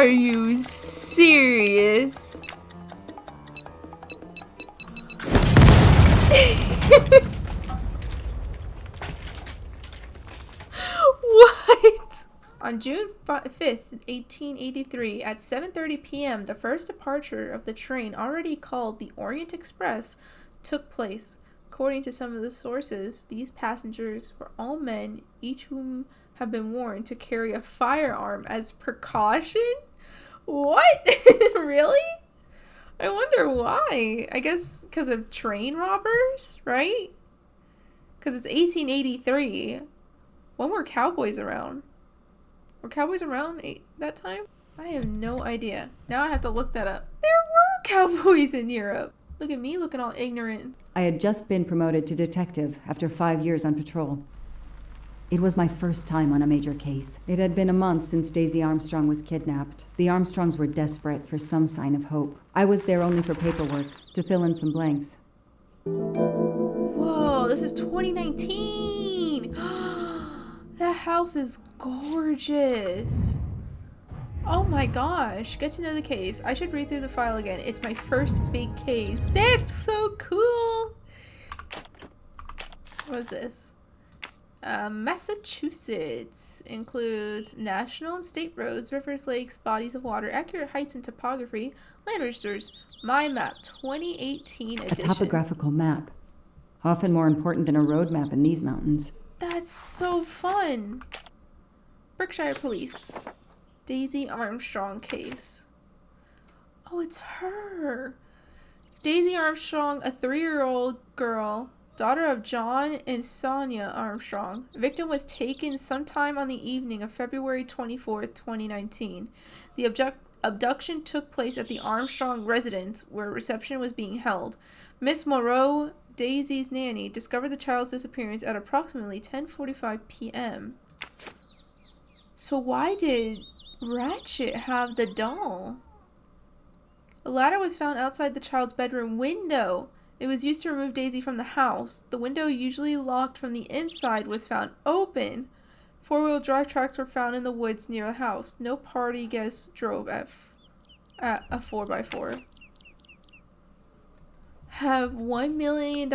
Are you serious? What? On June 5th, 1883, at 7:30 p.m., the first departure of the train already called the Orient Express took place. According to some of the sources, these passengers were all men, each whom have been warned to carry a firearm as precaution? What? Really? I wonder why. I guess because of train robbers, right? Because it's 1883. When were cowboys around? Were cowboys around that time? I have no idea. Now I have to look that up. There were cowboys in Europe. Look at me looking all ignorant. I had just been promoted to detective after 5 years on patrol. It was my first time on a major case. It had been a month since Daisy Armstrong was kidnapped. The Armstrongs were desperate for some sign of hope. I was there only for paperwork, to fill in some blanks. Whoa, this is 2019! That house is gorgeous. Oh my gosh, get to know the case. I should read through the file again. It's my first big case. That's so cool! What is this? Massachusetts includes national and state roads, rivers, lakes, bodies of water, accurate heights and topography, land registers. My map, 2018 edition. A topographical map. Often more important than a road map in these mountains. That's so fun. Berkshire Police. Daisy Armstrong case. Oh, it's her. Daisy Armstrong, a 3-year-old girl, daughter of John and Sonia Armstrong. Victim was taken sometime on the evening of February 24th, 2019. The abduction took place at the Armstrong residence where a reception was being held. Miss Moreau, Daisy's nanny, discovered the child's disappearance at approximately 10:45 p.m. So why did Ratchet have the doll? A ladder was found outside the child's bedroom window. It was used to remove Daisy from the house. The window, usually locked from the inside, was found open. 4-wheel drive tracks were found in the woods near the house. No party guests drove at a 4x4. Have $1 million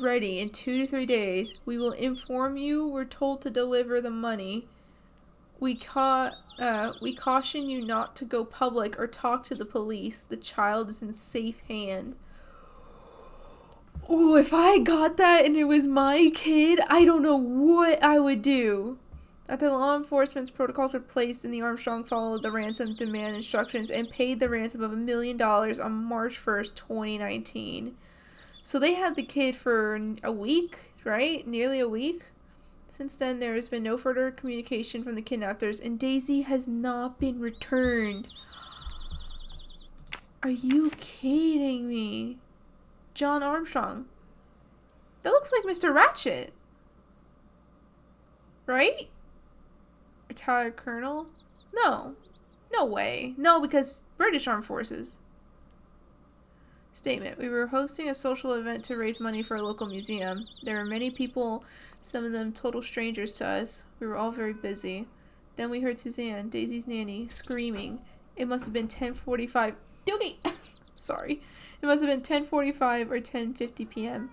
ready in 2 to 3 days. We will inform you. We're told to deliver the money. We caution you not to go public or talk to the police. The child is in safe hand. Oh, if I got that and it was my kid, I don't know what I would do. After law enforcement's protocols were placed and the Armstrong followed the ransom demand instructions and paid the ransom of $1 million on March 1st, 2019. So they had the kid for a week, right? Nearly a week. Since then, there has been no further communication from the kidnappers, and Daisy has not been returned. Are you kidding me? John Armstrong. That looks like Mr. Ratchet. Right? Retired colonel? No. No way. No, because British Armed Forces. Statement. We were hosting a social event to raise money for a local museum. There were many people, some of them total strangers to us. We were all very busy. Then we heard Suzanne, Daisy's nanny, screaming. It must have been 10:45. Doogie! Sorry. It must have been 10:45 or 10:50 p.m.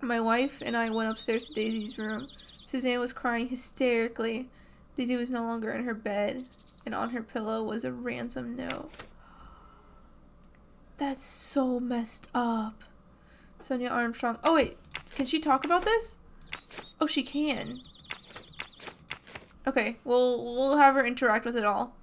My wife and I went upstairs to Daisy's room. Suzanne was crying hysterically. Daisy was no longer in her bed, and on her pillow was a ransom note. That's so messed up. Sonia Armstrong. Oh, wait. Can she talk about this? Oh, she can. Okay, we'll have her interact with it all.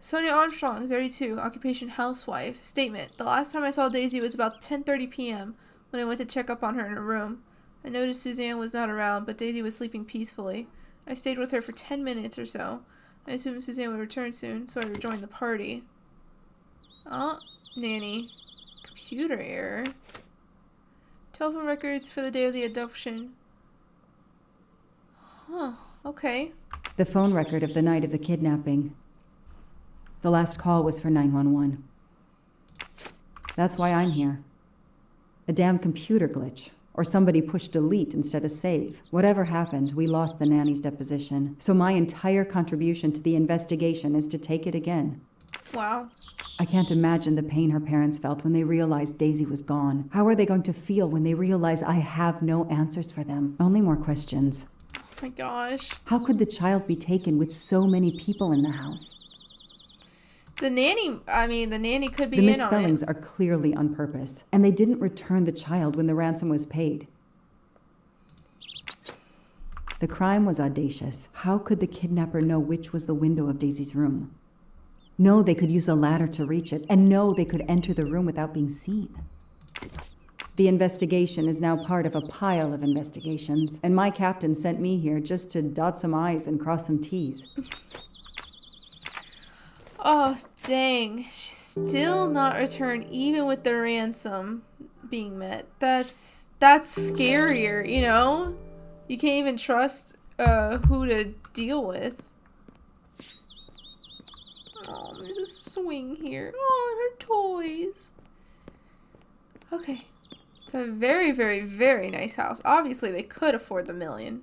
Sonia Armstrong, 32, occupation housewife. Statement. The last time I saw Daisy was about 10:30 p.m. when I went to check up on her in her room. I noticed Suzanne was not around, but Daisy was sleeping peacefully. I stayed with her for 10 minutes or so. I assumed Suzanne would return soon, so I rejoined the party. Oh, nanny. Computer error. Telephone records for the day of the abduction. Huh, okay. The phone record of the night of the kidnapping. The last call was for 911. That's why I'm here. A damn computer glitch. Or somebody pushed delete instead of save. Whatever happened, we lost the nanny's deposition. So my entire contribution to the investigation is to take it again. Wow. I can't imagine the pain her parents felt when they realized Daisy was gone. How are they going to feel when they realize I have no answers for them? Only more questions. Oh my gosh. How could the child be taken with so many people in the house? The nanny could be The in on misspellings it. are clearly on purpose, and they didn't return the child when the ransom was paid. The crime was audacious. How could the kidnapper know which was the window of Daisy's room? No, they could use a ladder to reach it, and no, they could enter the room without being seen. The investigation is now part of a pile of investigations, and my captain sent me here just to dot some I's and cross some T's. Oh, dang. She's still not returned, even with the ransom being met. That's scarier, you know? You can't even trust who to deal with. Oh, there's a swing here. Oh, and her toys. Okay. It's a very, very, very nice house. Obviously, they could afford the $1 million.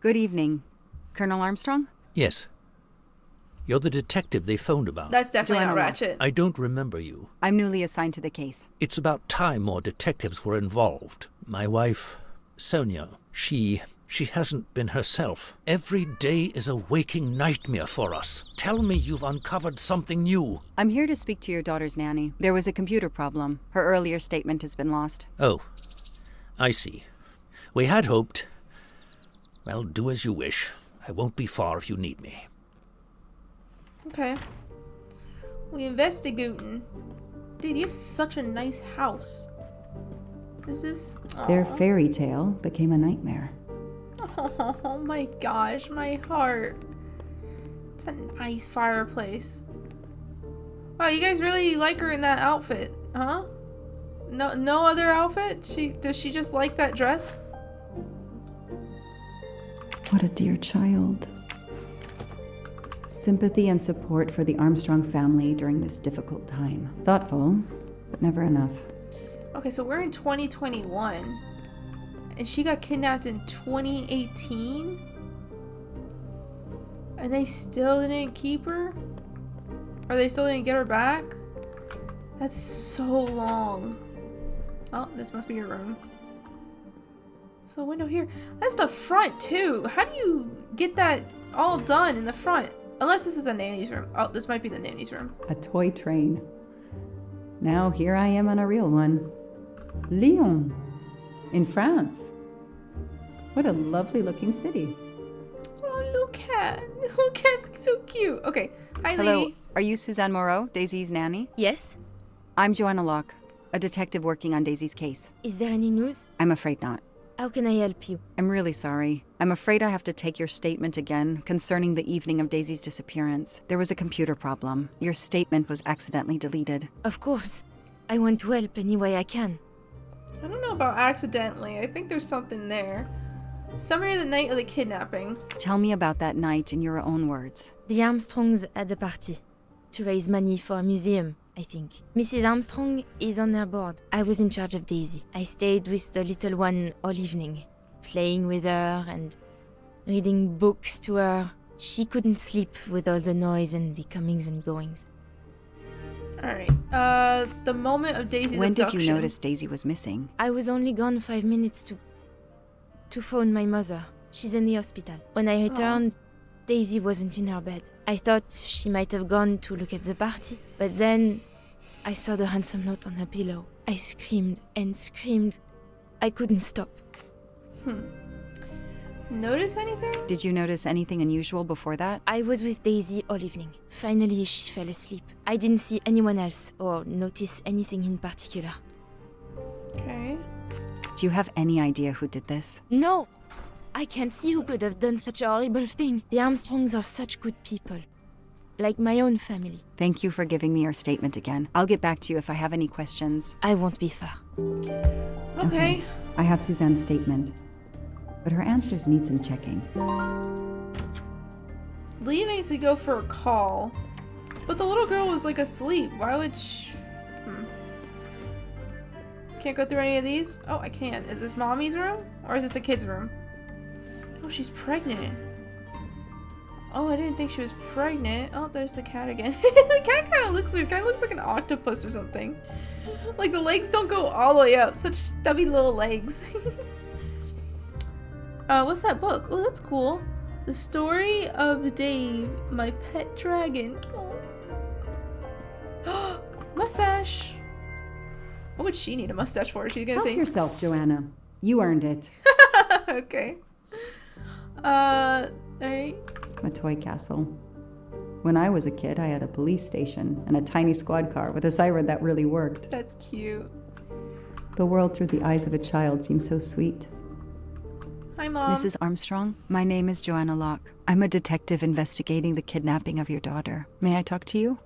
Good evening. Colonel Armstrong? Yes. You're the detective they phoned about. That's definitely not Joanna. Ratchet. I don't remember you. I'm newly assigned to the case. It's about time more detectives were involved. My wife, Sonia, she hasn't been herself. Every day is a waking nightmare for us. Tell me you've uncovered something new. I'm here to speak to your daughter's nanny. There was a computer problem. Her earlier statement has been lost. Oh, I see. We had hoped. Well, do as you wish. I won't be far if you need me. Okay. We investigating. Dude, you have such a nice house. Is this... Their Aw. fairy tale became a nightmare. Oh my gosh, my heart. It's a nice fireplace. Wow, you guys really like her in that outfit, huh? No other outfit? Does she just like that dress? What a dear child. Sympathy and support for the Armstrong family during this difficult time. Thoughtful, but never enough. Okay, so we're in 2021. And she got kidnapped in 2018? And they still didn't keep her? Or they still didn't get her back? That's so long. Oh, this must be your room. So window here. That's the front too. How do you get that all done in the front? Unless this is the nanny's room. Oh, this might be the nanny's room. A toy train. Now here I am on a real one. Lyon, in France. What a lovely looking city. Oh, little cat. Little cat's so cute. Okay. Hi, Hello, lady. are you Suzanne Moreau, Daisy's nanny? Yes? I'm Joanna Locke, a detective working on Daisy's case. Is there any news? I'm afraid not. How can I help you? I'm really sorry. I'm afraid I have to take your statement again concerning the evening of Daisy's disappearance. There was a computer problem. Your statement was accidentally deleted. Of course. I want to help any way I can. I don't know about accidentally. I think there's something there. Summary of the night of the kidnapping. Tell me about that night in your own words. The Armstrongs had a party to raise money for a museum, I think. Mrs. Armstrong is on their board. I was in charge of Daisy. I stayed with the little one all evening, playing with her and reading books to her. She couldn't sleep with all the noise and the comings and goings. Alright. The moment of Daisy's When abduction. did you notice Daisy was missing? I was only gone 5 minutes to phone my mother. She's in the hospital. When I returned, Daisy wasn't in her bed. I thought she might have gone to look at the party, but then I saw the ransom note on her pillow. I screamed and screamed. I couldn't stop. Notice anything? Did you notice anything unusual before that? I was with Daisy all evening. Finally, she fell asleep. I didn't see anyone else or notice anything in particular. Okay. Do you have any idea who did this? No! I can't see who could have done such a horrible thing. The Armstrongs are such good people. Like my own family. Thank you for giving me your statement again. I'll get back to you if I have any questions. I won't be far. Okay. I have Suzanne's statement, but her answers need some checking. leaving to go for a call. But the little girl was like asleep. Why would she... Can't go through any of these? Oh, I can. Is this mommy's room? Or is this the kid's room? Oh, she's pregnant. Oh, I didn't think she was pregnant. Oh, there's the cat again. The cat kind of looks weird. Kind of looks like an octopus or something. Like the legs don't go all the way up. Such stubby little legs. What's that book? Oh, that's cool. The Story of Dave, My Pet Dragon. Oh. Mustache. What would she need a mustache for? She's gonna Help say yourself, Joanna. You earned it. Okay. Alright. A toy castle. When I was a kid, I had a police station and a tiny squad car with a siren that really worked. That's cute. The world through the eyes of a child seems so sweet. Hi, Mom. Mrs. Armstrong, my name is Joanna Locke. I'm a detective investigating the kidnapping of your daughter. May I talk to you?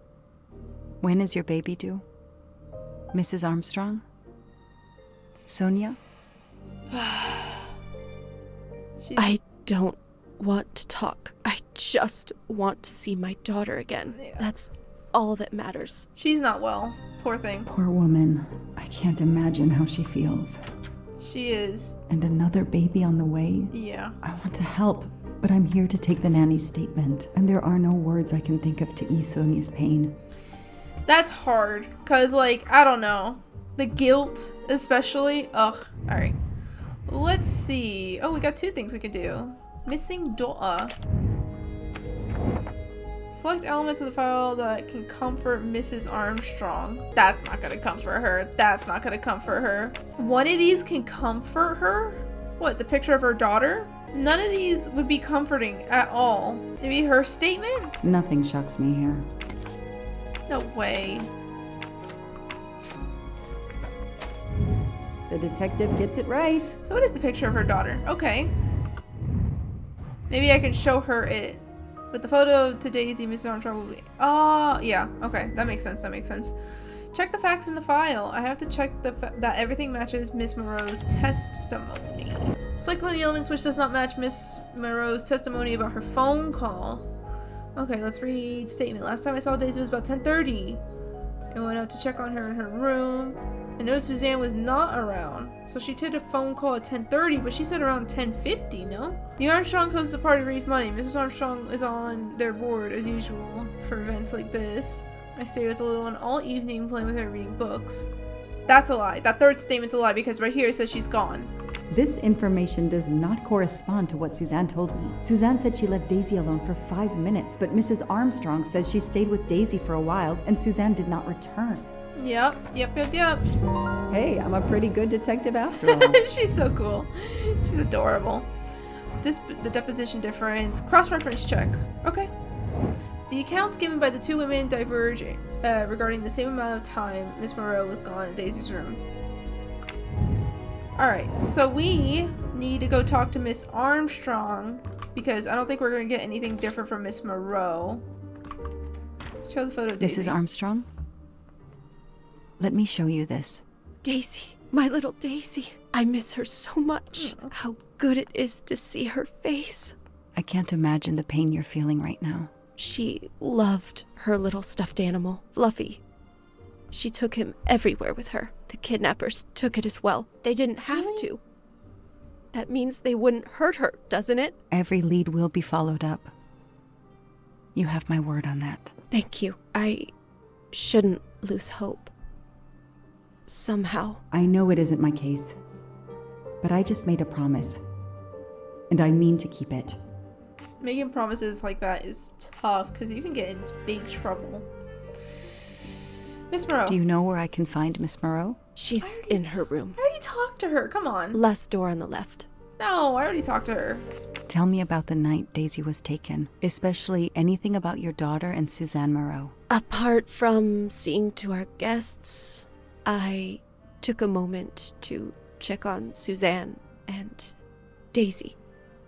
When is your baby due? Mrs. Armstrong? Sonia? I don't want to talk. I just want to see my daughter again. Yeah. That's all that matters. She's not well. Poor thing. Poor woman. I can't imagine how she feels. She is. And another baby on the way? Yeah. I want to help, but I'm here to take the nanny's statement, and there are no words I can think of to ease Sonia's pain. That's hard. Because, like, I don't know. The guilt, especially. Ugh. Alright. Let's see. Oh, we got 2 things we can do. Missing daughter. Select elements of the file that can comfort Mrs. Armstrong. That's not gonna comfort her. That's not gonna comfort her. One of these can comfort her? What, the picture of her daughter? None of these would be comforting at all. Maybe her statement? Nothing shocks me here. No way. The detective gets it right. So what is the picture of her daughter? Okay. Maybe I can show her it. But the photo to Daisy, Mrs. Armstrong will be... Oh, yeah. Okay, that makes sense. That makes sense. Check the facts in the file. I have to check that everything matches Miss Moreau's testimony. Select one of the elements which does not match Miss Moreau's testimony about her phone call. Okay, let's read statement. Last time I saw Daisy was about 10:30. I went out to check on her in her room. I noticed Suzanne was not around. So she did a phone call at 10:30, but she said around 10:50, no? The Armstrongs hosted the party to raise money. Mrs. Armstrong is on their board as usual for events like this. I stayed with the little one all evening playing with her reading books. That's a lie. That third statement's a lie because right here it says she's gone. This information does not correspond to what Suzanne told me. Suzanne said she left Daisy alone for 5 minutes, but Mrs. Armstrong says she stayed with Daisy for a while and Suzanne did not return. Yep. Hey, I'm a pretty good detective after all. She's so cool. She's adorable. The deposition difference. Cross-reference check. Okay. The accounts given by the 2 women diverge regarding the same amount of time Miss Moreau was gone in Daisy's room. Alright, so we need to go talk to Miss Armstrong because I don't think we're going to get anything different from Miss Moreau. Show the photo, Daisy. Mrs. Armstrong? Let me show you this. Daisy, my little Daisy. I miss her so much. How good it is to see her face. I can't imagine the pain you're feeling right now. She loved her little stuffed animal, Fluffy. She took him everywhere with her. The kidnappers took it as well. They didn't have to. That means they wouldn't hurt her, doesn't it? Every lead will be followed up. You have my word on that. Thank you. I shouldn't lose hope. Somehow. I know it isn't my case, but I just made a promise, and I mean to keep it. Making promises like that is tough because you can get in big trouble. Miss Moreau. Do you know where I can find Miss Moreau? She's in her room. I already talked to her. Come on. Last door on the left. No, I already talked to her. Tell me about the night Daisy was taken, especially anything about your daughter and Suzanne Moreau. Apart from seeing to our guests, I took a moment to check on Suzanne and Daisy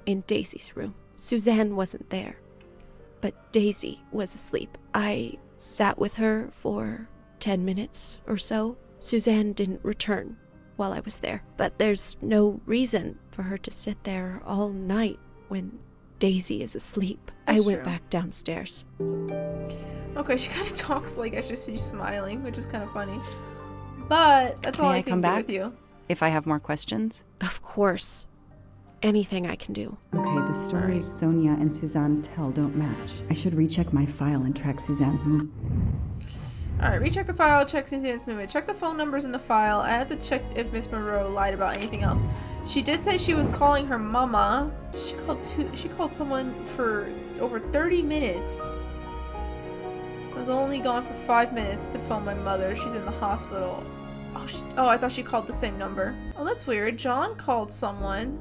in Daisy's room. Suzanne wasn't there, but Daisy was asleep. I sat with her for 10 minutes or so. Suzanne didn't return while I was there, but there's no reason for her to sit there all night when Daisy is asleep. That's I went true. back downstairs. Okay, she kind of talks like as if she's smiling, which is kind of funny. But that's all May I I can come do back? with you. If I have more questions? Of course. Anything I can do. Okay, the stories Sonia and Suzanne tell don't match. I should recheck my file and track Suzanne's move. Alright, recheck the file, check Suzanne's movement, check the phone numbers in the file. I had to check if Miss Monroe lied about anything else. She did say she was calling her mama. She called someone for over 30 minutes. I was only gone for 5 minutes to phone my mother. She's in the hospital. Oh, I thought she called the same number. Oh, that's weird. John called someone.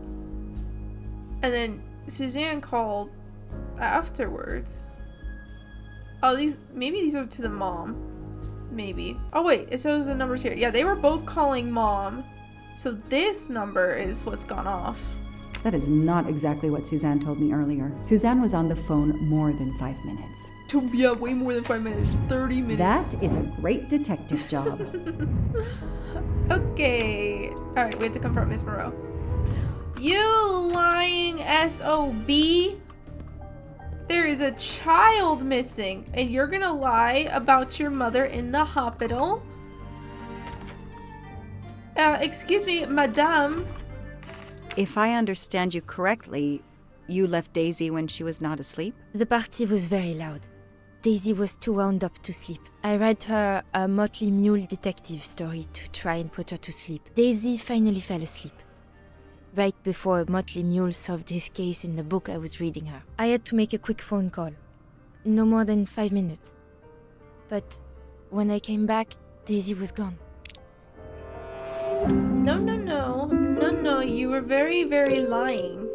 And then Suzanne called afterwards. Oh, maybe these are to the mom. Maybe. Oh, wait. It shows the numbers here. Yeah, they were both calling mom. So this number is what's gone off. That is not exactly what Suzanne told me earlier. Suzanne was on the phone more than 5 minutes. Yeah, way more than 5 minutes. 30 minutes. That is a great detective job. Okay. Alright, we have to confront Miss Moreau. You lying SOB! There is a child missing, and you're gonna lie about your mother in the hospital? Excuse me, madame. If I understand you correctly, you left Daisy when she was not asleep? The party was very loud. Daisy was too wound up to sleep. I read her a Motley Mule detective story to try and put her to sleep. Daisy finally fell asleep. Right before Motley Mule solved his case in the book I was reading her. I had to make a quick phone call. No more than 5 minutes. But when I came back, Daisy was gone. No, you were very, very lying.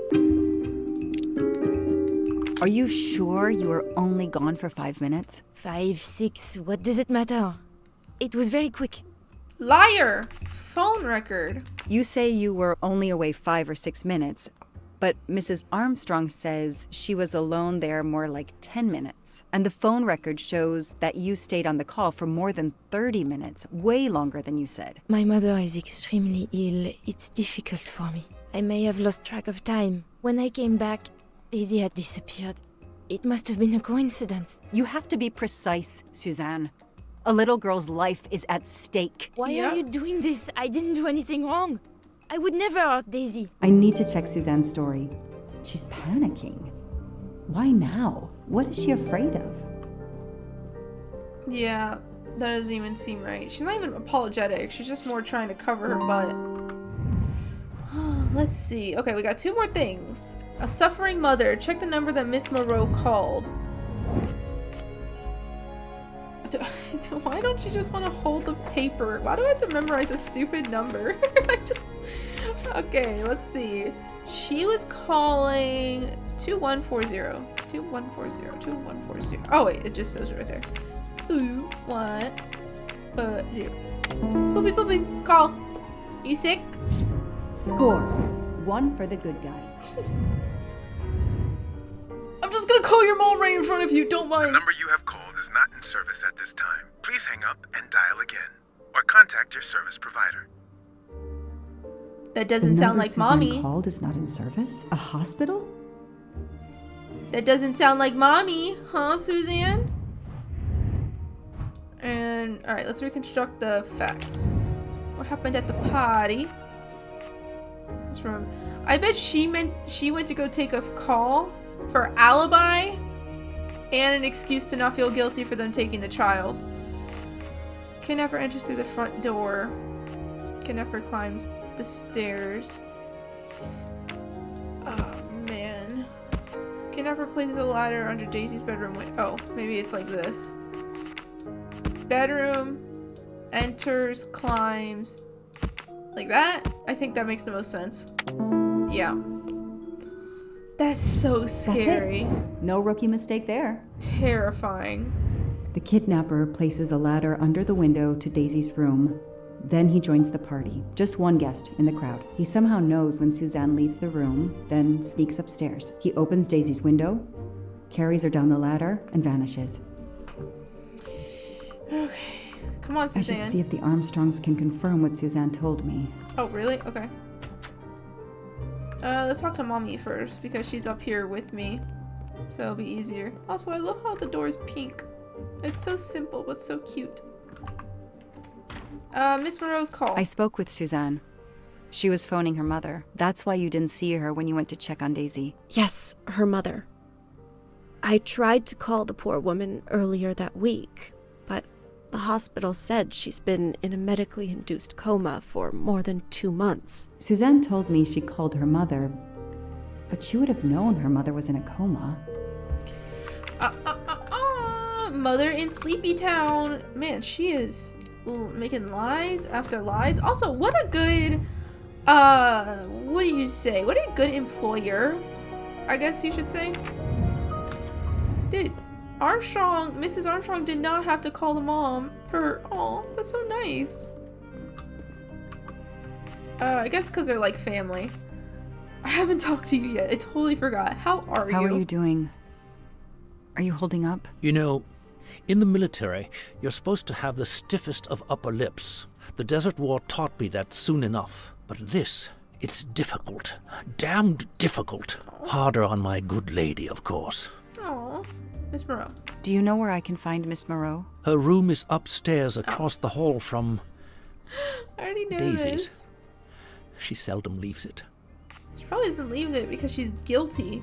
Are you sure you were only gone for 5 minutes? 5, 6, what does it matter? It was very quick. Liar! Phone record. You say you were only away 5 or 6 minutes, but Mrs. Armstrong says she was alone there more like 10 minutes. And the phone record shows that you stayed on the call for more than 30 minutes, way longer than you said. My mother is extremely ill. It's difficult for me. I may have lost track of time. When I came back, Daisy had disappeared. It must have been a coincidence. You have to be precise, Suzanne. A little girl's life is at stake. Why Yeah. are you doing this? I didn't do anything wrong. I would never hurt Daisy. I need to check Suzanne's story. She's panicking. Why now? What is she afraid of? Yeah, that doesn't even seem right. She's not even apologetic. She's just more trying to cover her butt. Let's see. Okay, we got 2 more things. A suffering mother. Check the number that Miss Moreau called. Why don't you just want to hold the paper? Why do I have to memorize a stupid number? Okay, let's see. She was calling 2140. 2140. Oh wait, it just says it right there. 2140. Boopy boopy. Call. You sick? Score. 1 for the good guys. I'm just gonna call your mom right in front of you. Don't The mind. number you have called is not in service at this time. Please hang up and dial again, or contact your service provider. That The doesn't sound number like Suzanne mommy. called is not in service? A hospital? That doesn't sound like mommy, huh, Suzanne? And alright, let's reconstruct the facts. What happened at the party? What's wrong? I bet she went to go take a call for alibi and an excuse to not feel guilty for them taking the child. Kidnapper enters through the front door. Kidnapper climbs the stairs. Oh man. Kidnapper places a ladder under Daisy's bedroom window. Oh, maybe it's like this. Bedroom, enters, climbs. Like that? I think that makes the most sense. Yeah. That's so scary. No rookie mistake there. Terrifying. The kidnapper places a ladder under the window to Daisy's room. Then he joins the party. Just one guest in the crowd. He somehow knows when Suzanne leaves the room, then sneaks upstairs. He opens Daisy's window, carries her down the ladder, and vanishes. Okay. Come on, I should Suzanne. see if the Armstrongs can confirm what Suzanne told me. Oh, really? Okay. Let's talk to Mommy first, because she's up here with me. So it'll be easier. Also, I love how the door is pink. It's so simple, but so cute. Miss Moreau's call. I spoke with Suzanne. She was phoning her mother. That's why you didn't see her when you went to check on Daisy. Yes, her mother. I tried to call the poor woman earlier that week, but the hospital said she's been in a medically induced coma for more than 2 months. Suzanne told me she called her mother, but she would have known her mother was in a coma. Mother in Sleepy Town. Man, she is making lies after lies. Also, what a good, what do you say? What a good employer, I guess you should say. Dude, Mrs. Armstrong did not have to call the mom for, oh, that's so nice. I guess because they're like family. I haven't talked to you yet. I totally forgot. How are you? How are you doing? Are you holding up? You know, in the military, you're supposed to have the stiffest of upper lips. The Desert War taught me that soon enough. But this, it's difficult. Damned difficult. Harder on my good lady, of course. Aw, Miss Moreau. Do you know where I can find Miss Moreau? Her room is upstairs across the hall from I already know Daisy's. this. She seldom leaves it. She probably doesn't leave it because she's guilty.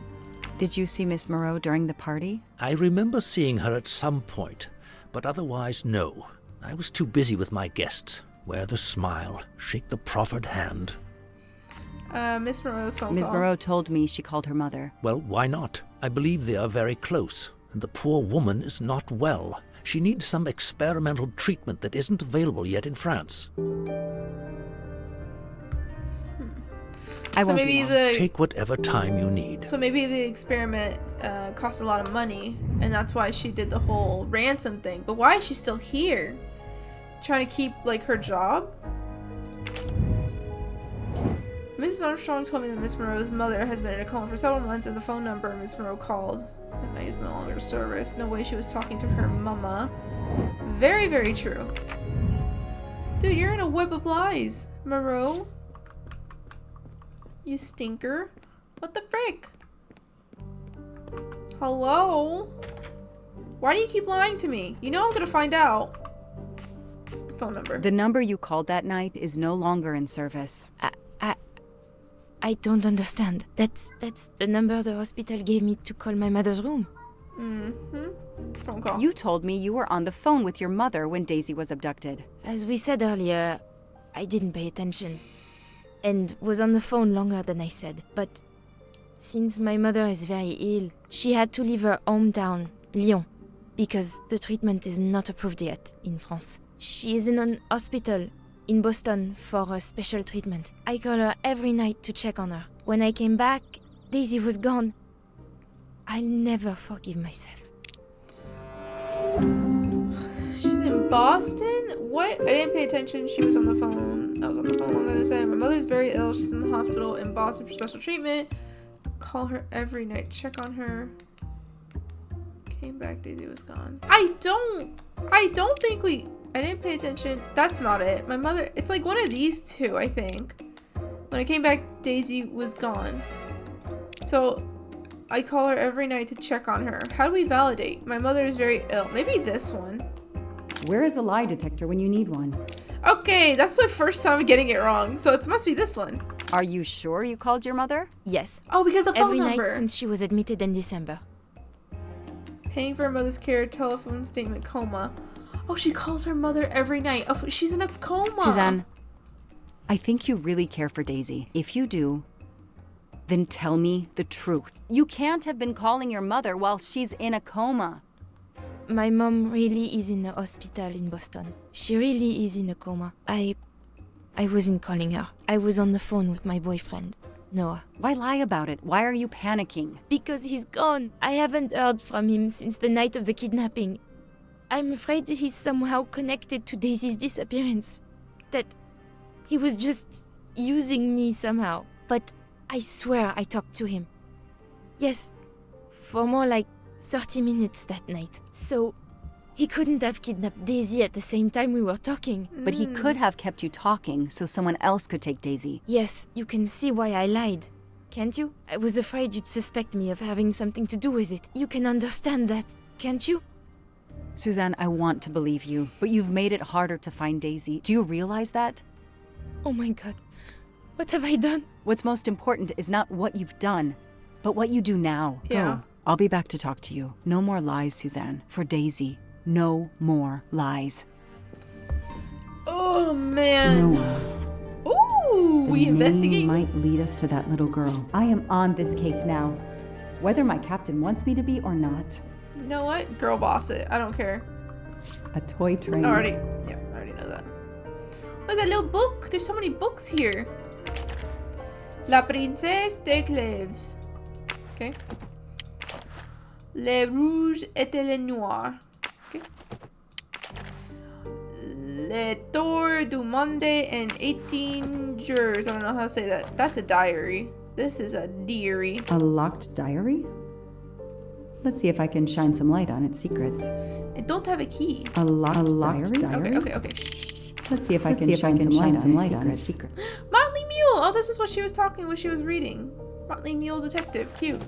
Did you see Miss Moreau during the party? I remember seeing her at some point, but otherwise, no. I was too busy with my guests. Wear the smile, shake the proffered hand. Miss Moreau's phone Ms. call. Moreau told me she called her mother. Well, why not? I believe they are very close, and the poor woman is not well. She needs some experimental treatment that isn't available yet in France. I So won't maybe be long. Take whatever time you need. So maybe the experiment cost a lot of money, and that's why she did the whole ransom thing. But why is she still here? Trying to keep, like, her job? Mrs. Armstrong told me that Miss Moreau's mother has been in a coma for several months, and the phone number Miss Moreau called at night is no longer in service. No way she was talking to her mama. Very, very true. Dude, you're in a web of lies, Moreau. You stinker. What the frick? Hello? Why do you keep lying to me? You know I'm gonna find out. The phone number. The number you called that night is no longer in service. I don't understand. That's the number the hospital gave me to call my mother's room. Phone call. You told me you were on the phone with your mother when Daisy was abducted. As we said earlier, I didn't pay attention and was on the phone longer than I said. But since my mother is very ill, she had to leave her hometown, Lyon, because the treatment is not approved yet in France. She is in an hospital in Boston for a special treatment. I call her every night to check on her. When I came back, Daisy was gone. I'll never forgive myself. She's in Boston? What? I didn't pay attention. She was on the phone. I was on the phone longer than I said. My mother's very ill. She's in the hospital in Boston for special treatment. Call her every night. Check on her. Came back. Daisy was gone. I don't think I didn't pay attention. That's not it. My mother, it's like one of these two, I think. When I came back, Daisy was gone. So I call her every night to check on her. How do we validate? My mother is very ill. Maybe this one. Where is a lie detector when you need one? Okay, that's my first time getting it wrong. So it must be this one. Are you sure you called your mother? Yes, Oh, because the phone every number. night since she was admitted in December. Paying for her mother's care, telephone statement, coma. Oh, she calls her mother every night. Oh, she's in a coma. Suzanne, I think you really care for Daisy. If you do, then tell me the truth. You can't have been calling your mother while she's in a coma. My mom really is in a hospital in Boston. She really is in a coma. I wasn't calling her. I was on the phone with my boyfriend, Noah. Why lie about it? Why are you panicking? Because he's gone. I haven't heard from him since the night of the kidnapping. I'm afraid he's somehow connected to Daisy's disappearance. That he was just using me somehow. But I swear I talked to him. Yes, for more like 30 minutes that night. So he couldn't have kidnapped Daisy at the same time we were talking. But he could have kept you talking so someone else could take Daisy. Yes, you can see why I lied. Can't you? I was afraid you'd suspect me of having something to do with it. You can understand that, can't you? Suzanne, I want to believe you, but you've made it harder to find Daisy. Do you realize that? Oh my god. What have I done? What's most important is not what you've done, but what you do now. Yeah. Go. I'll be back to talk to you. No more lies, Suzanne. For Daisy, no more lies. Oh, man. No. Ooh, The we name investigate. might lead us to that little girl. I am on this case now, whether my captain wants me to be or not. You know what? Girl boss it. I don't care. A toy train. I already know that. What's that little book? There's so many books here. La Princesse des Clèves. Okay. Le Rouge et le Noir. Okay. Le Tour du Monde and 18 Jurors. I don't know how to say that. That's a diary. This is a diary. A locked diary? Let's see if I can shine some light on its secrets. It don't have a key. A locked diary? Okay. Let's see if I can shine some light on its secret. Motley Mule! Oh, this is what she was talking when she was reading. Motley Mule Detective. Cute.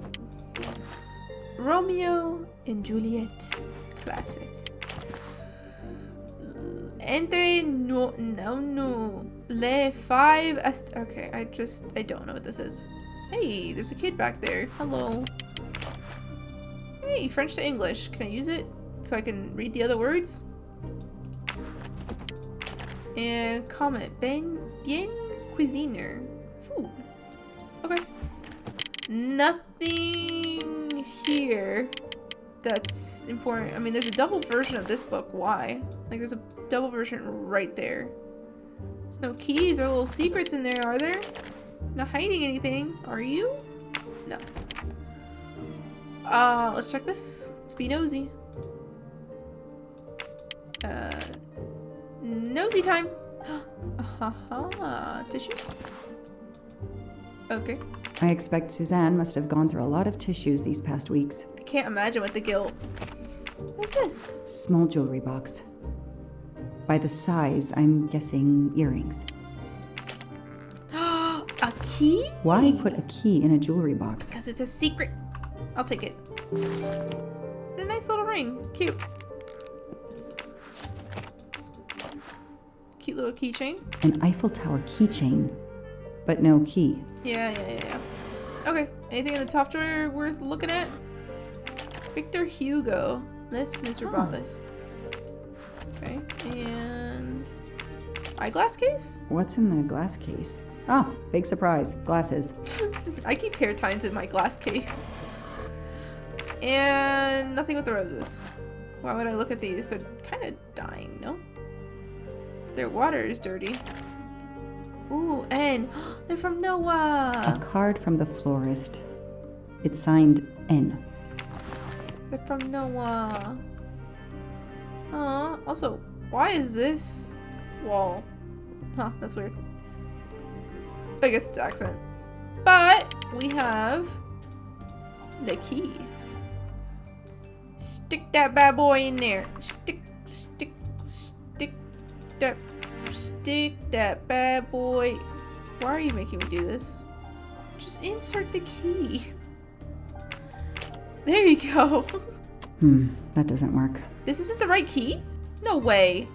Romeo and Juliet. Classic. Entre no. Le five. Okay, I don't know what this is. Hey, there's a kid back there. Hello. Hey, French to English. Can I use it so I can read the other words? And comment. Bien cuisiner. Food. Okay. Nothing here that's important. I mean, there's a double version of this book. Why? Like, there's a double version right there. There's no keys or little secrets in there, are there? Not hiding anything, are you? No. Let's check this. Let's be nosy. Nosy time. Tissues? Okay. I expect Suzanne must have gone through a lot of tissues these past weeks. I can't imagine with the guilt. What's this? Small jewelry box. By the size, I'm guessing earrings. A key? Why put a key in a jewelry box? Because it's a secret. I'll take it. And a nice little ring. Cute. Cute little keychain. An Eiffel Tower keychain, but no key. Yeah. Okay. Anything in the top drawer worth looking at? Victor Hugo. Les Miserables. Okay. And eyeglass case? What's in the glass case? Oh, big surprise. Glasses. I keep hair ties in my glass case. And nothing with the roses. Why would I look at these? They're kind of dying, no? Their water is dirty. Ooh, and they're from A Noah. card from the florist. It's signed N. They're from Noah. Also, why is this wall? Huh, that's weird. I guess it's accent. But we have the key. Stick that bad boy in there. Stick that bad boy. Why are you making me do this? Just insert the key. There you go. That doesn't work. This isn't the right key? No way.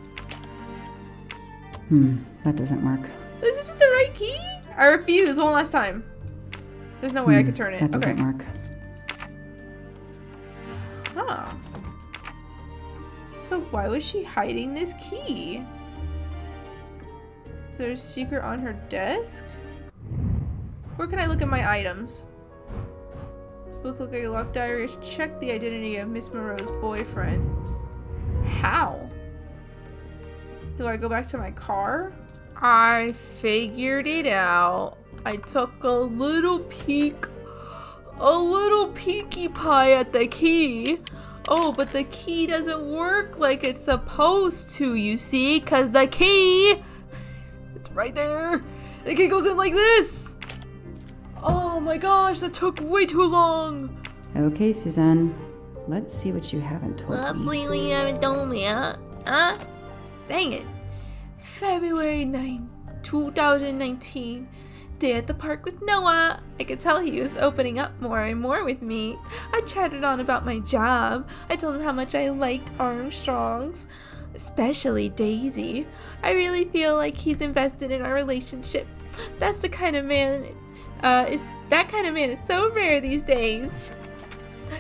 That doesn't work. This isn't the right key? I refuse one last time. There's no way I could turn it. That doesn't Okay. work. Huh. So why was she hiding this key? Is there a secret on her desk? Where can I look at my items? Book look like a locked diary. Check the identity of Miss Moreau's boyfriend. How? Do I go back to my car? I figured it out. I took a little peeky pie at the key. Oh, but the key doesn't work like it's supposed to, you see? Because the key, it's right there. The key goes in like this. Oh my gosh, that took way too long. Okay, Suzanne. Let's see what you haven't told me. Please, you haven't told me, huh? Dang it. February 9, 2019. Day at the park with Noah. I could tell he was opening up more and more with me. I chatted on about my job. I told him how much I liked Armstrongs, especially Daisy. I really feel like he's invested in our relationship. That's the kind of man is so rare these days.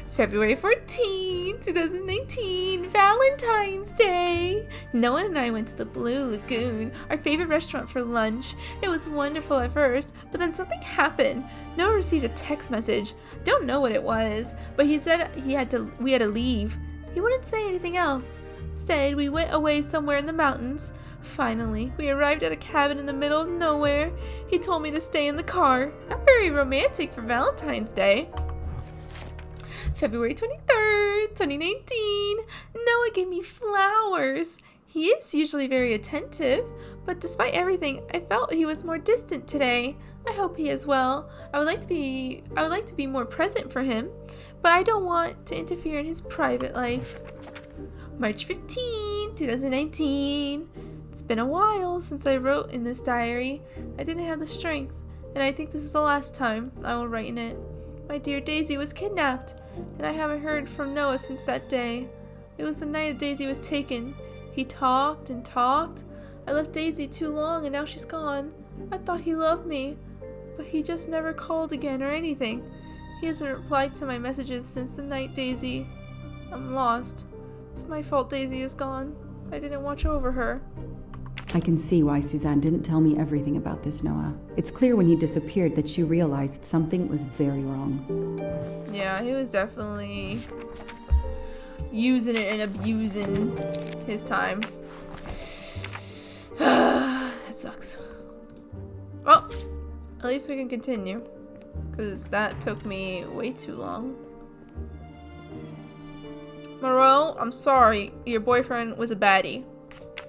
February 14, 2019, Valentine's Day. Noah and I went to the Blue Lagoon, our favorite restaurant, for lunch. It was wonderful at first, but then something happened. Noah received a text message. Don't know what it was, but he said we had to leave. He wouldn't say anything else. Instead, we went away somewhere in the mountains. Finally, we arrived at a cabin in the middle of nowhere. He told me to stay in the car. Not very romantic for Valentine's Day. February 23rd, 2019. Noah gave me flowers. He is usually very attentive, but despite everything, I felt he was more distant today. I hope he is well. I would like to be more present for him, but I don't want to interfere in his private life. March 15, 2019. It's been a while since I wrote in this diary. I didn't have the strength, and I think this is the last time I will write in it. My dear Daisy was kidnapped, and I haven't heard from Noah since that day. It was the night Daisy was taken. He talked and talked. I left Daisy too long, and now she's gone. I thought he loved me, but he just never called again or anything. He hasn't replied to my messages since the night Daisy. I'm lost. It's my fault Daisy is gone. I didn't watch over her. I can see why Suzanne didn't tell me everything about this, Noah. It's clear when he disappeared that she realized something was very wrong. Yeah, he was definitely using it and abusing his time. That sucks. Well, at least we can continue, because that took me way too long. Moreau, I'm sorry. Your boyfriend was a baddie.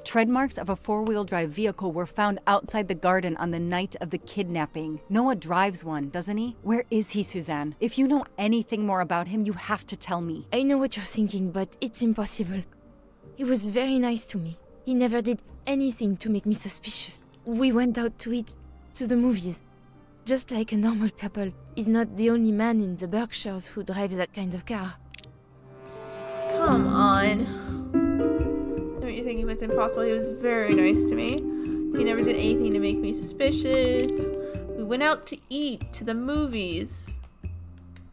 Tread marks of a four-wheel drive vehicle were found outside the garden on the night of the kidnapping. Noah drives one, doesn't he? Where is he, Suzanne? If you know anything more about him, you have to tell me. I know what you're thinking, but it's impossible. He was very nice to me. He never did anything to make me suspicious. We went out to eat, to the movies. Just like a normal couple. He's not the only man in the Berkshires who drives that kind of car. Come on. What you're thinking, it's impossible. He was very nice to me. He never did anything to make me suspicious. We went out to eat, to the movies.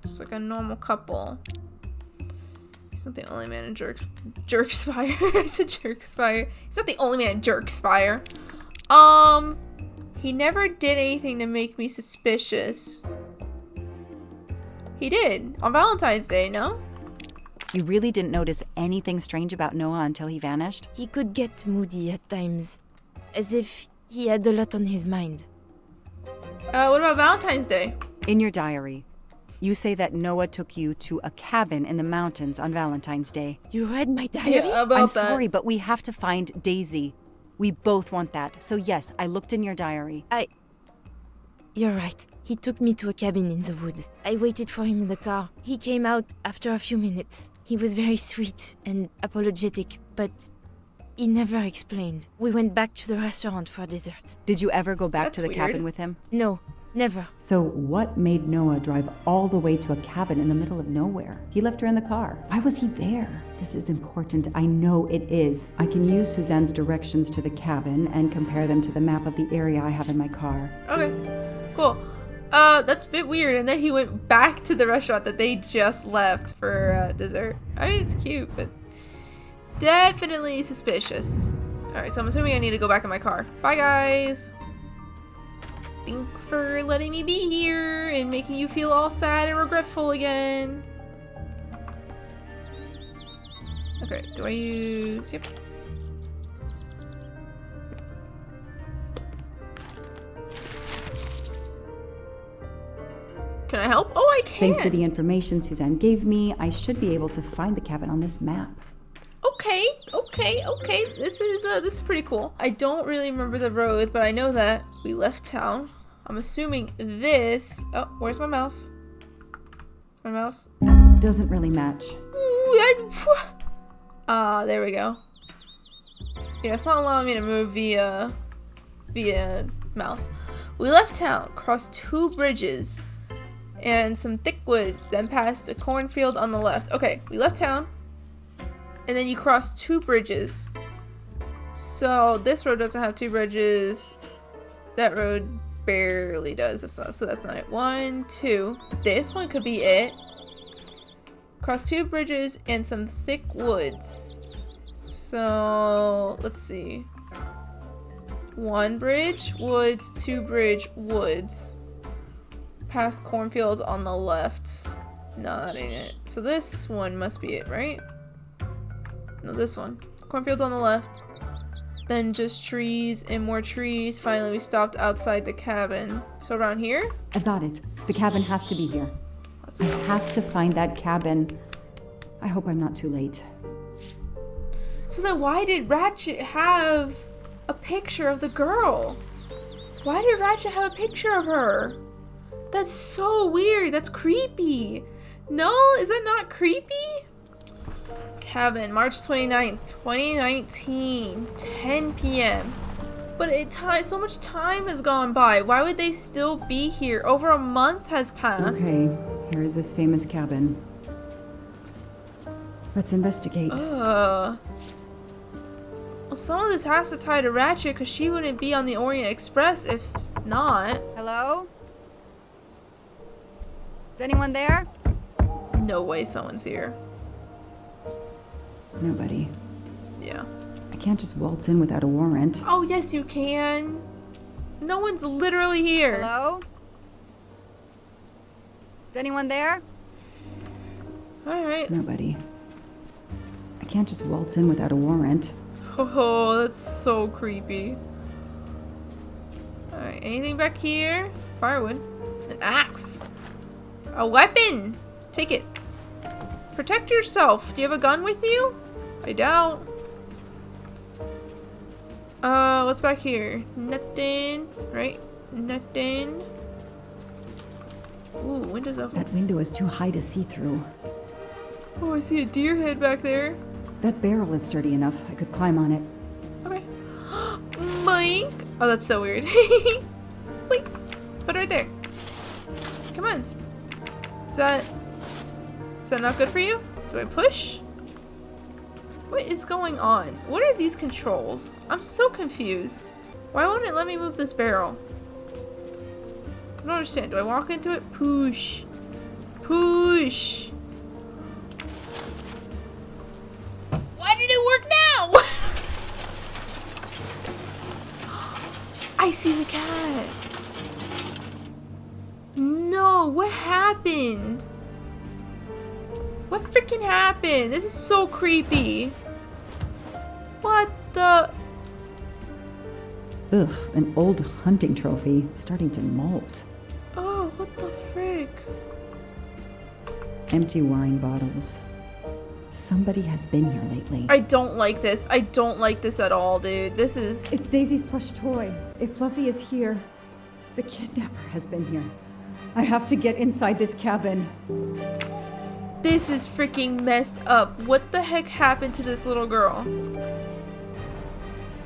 Just like a normal couple. He's not the only man in Jerkspire. I said Jerkspire. He's not the only man in Jerkspire. He never did anything to make me suspicious. He did. On Valentine's Day, no? You really didn't notice anything strange about Noah until he vanished? He could get moody at times, as if he had a lot on his mind. What about Valentine's Day? In your diary, you say that Noah took you to a cabin in the mountains on Valentine's Day. You read my diary? Yeah, about I'm that. sorry, but we have to find Daisy. We both want that. So yes, I looked in your diary. You're right. He took me to a cabin in the woods. I waited for him in the car. He came out after a few minutes. He was very sweet and apologetic, but he never explained. We went back to the restaurant for dessert. Did you ever go back That's to the weird. cabin with him? No, never. So what made Noah drive all the way to a cabin in the middle of nowhere? He left her in the car. Why was he there? This is important. I know it is. I can use Suzanne's directions to the cabin and compare them to the map of the area I have in my car. Okay, cool. That's a bit weird. And then he went back to the restaurant that they just left for dessert. I mean, it's cute, but definitely suspicious. Alright, so I'm assuming I need to go back in my car. Bye, guys. Thanks for letting me be here and making you feel all sad and regretful again. Okay, do I use... Yep. Can I help? Oh, I can! Thanks to the information Suzanne gave me, I should be able to find the cabin on this map. Okay. This is pretty cool. I don't really remember the road, but I know that we left town. I'm assuming this... Oh, where's my mouse? Where's my mouse? That doesn't really match. There we go. Yeah, it's not allowing me to move via mouse. We left town, crossed 2 bridges and some thick woods, then passed a cornfield on the left. Okay, we left town, and then you cross 2 bridges. So this road doesn't have 2 bridges. That road barely does. So that's not it. 1, 2. This one could be it. Cross 2 bridges and some thick woods. So let's see. 1 bridge, woods, 2 bridge, woods. Past cornfields on the left. No, that ain't it. So this one must be it, right? No, this one. Cornfields on the left. Then just trees and more trees. Finally, we stopped outside the cabin. So around here? I've got it. The cabin has to be here. I have to find that cabin. I hope I'm not too late. So then why did Ratchet have a picture of the girl? Why did Ratchet have a picture of her? That's so weird. That's creepy. No, is that not creepy? Cabin, March 29th, 2019, 10 p.m. But so much time has gone by. Why would they still be here? Over a month has passed. Okay, here is this famous cabin. Let's investigate. Well, some of this has to tie to Ratchet because she wouldn't be on the Orient Express if not. Hello? Is anyone there? No way someone's here. Nobody. Yeah. I can't just waltz in without a warrant. Oh, yes, you can. No one's literally here. Hello? Is anyone there? Alright. Nobody. I can't just waltz in without a warrant. Oh, that's so creepy. Alright, anything back here? Firewood. An axe. A weapon! Take it. Protect yourself. Do you have a gun with you? I doubt. What's back here? Nothing. Right? Nothing. Ooh, windows open. That window is too high to see through. Oh, I see a deer head back there. That barrel is sturdy enough. I could climb on it. Okay. Mike! Oh, that's so weird. Wait. Put it right there. Come on. Is that not good for you? Do I push? What is going on? What are these controls? I'm so confused. Why won't it let me move this barrel? I don't understand. Do I walk into it? Push. Push. Why did it work now? I see the cat. No, what happened? What freaking happened? This is so creepy. What the? Ugh, an old hunting trophy starting to molt. Oh, what the frick? Empty wine bottles. Somebody has been here lately. I don't like this. I don't like this at all, dude. This is... It's Daisy's plush toy. If Fluffy is here, the kidnapper has been here. I have to get inside this cabin. This is freaking messed up. What the heck happened to this little girl?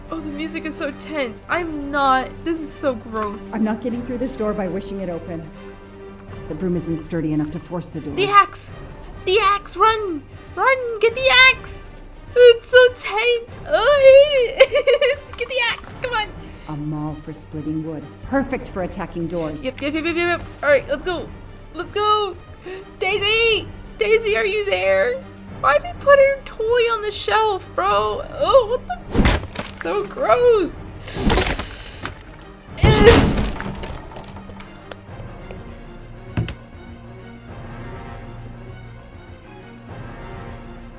Oh, the music is so tense. This is so gross. I'm not getting through this door by wishing it open. The broom isn't sturdy enough to force the door. The axe! The axe! Run! Run! Get the axe! It's so tense! Oh, I hate it! Get the axe! Come on! A maul for splitting wood. Perfect for attacking doors. Yep. Alright, let's go. Let's go! Daisy! Daisy, are you there? Why'd they put her toy on the shelf, bro? Oh, what the f? So gross!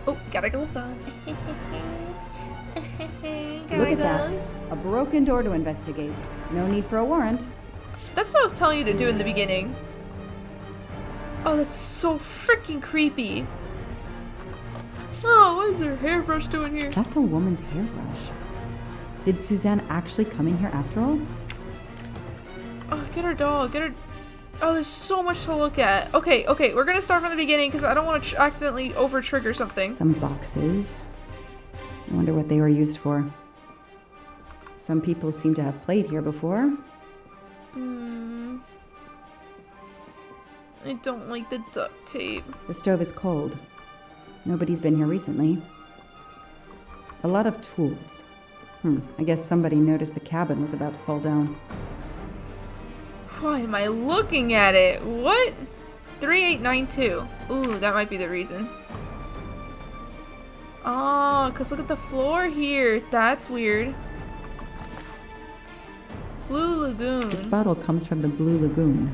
Oh, gotta gloves on. Look at that. A broken door to investigate. No need for a warrant. That's what I was telling you to do in the beginning. Oh, that's so freaking creepy. Oh, what is her hairbrush doing here? That's a woman's hairbrush. Did Suzanne actually come in here after all? Oh, get her doll. Get her... Oh, there's so much to look at. Okay, we're gonna start from the beginning because I don't want to accidentally over-trigger something. Some boxes. I wonder what they were used for. Some people seem to have played here before. I don't like the duct tape. The stove is cold. Nobody's been here recently. A lot of tools. I guess somebody noticed the cabin was about to fall down. Why am I looking at it? What? 3892. Ooh, that might be the reason. Oh, because look at the floor here. That's weird. Blue Lagoon. This bottle comes from the Blue Lagoon.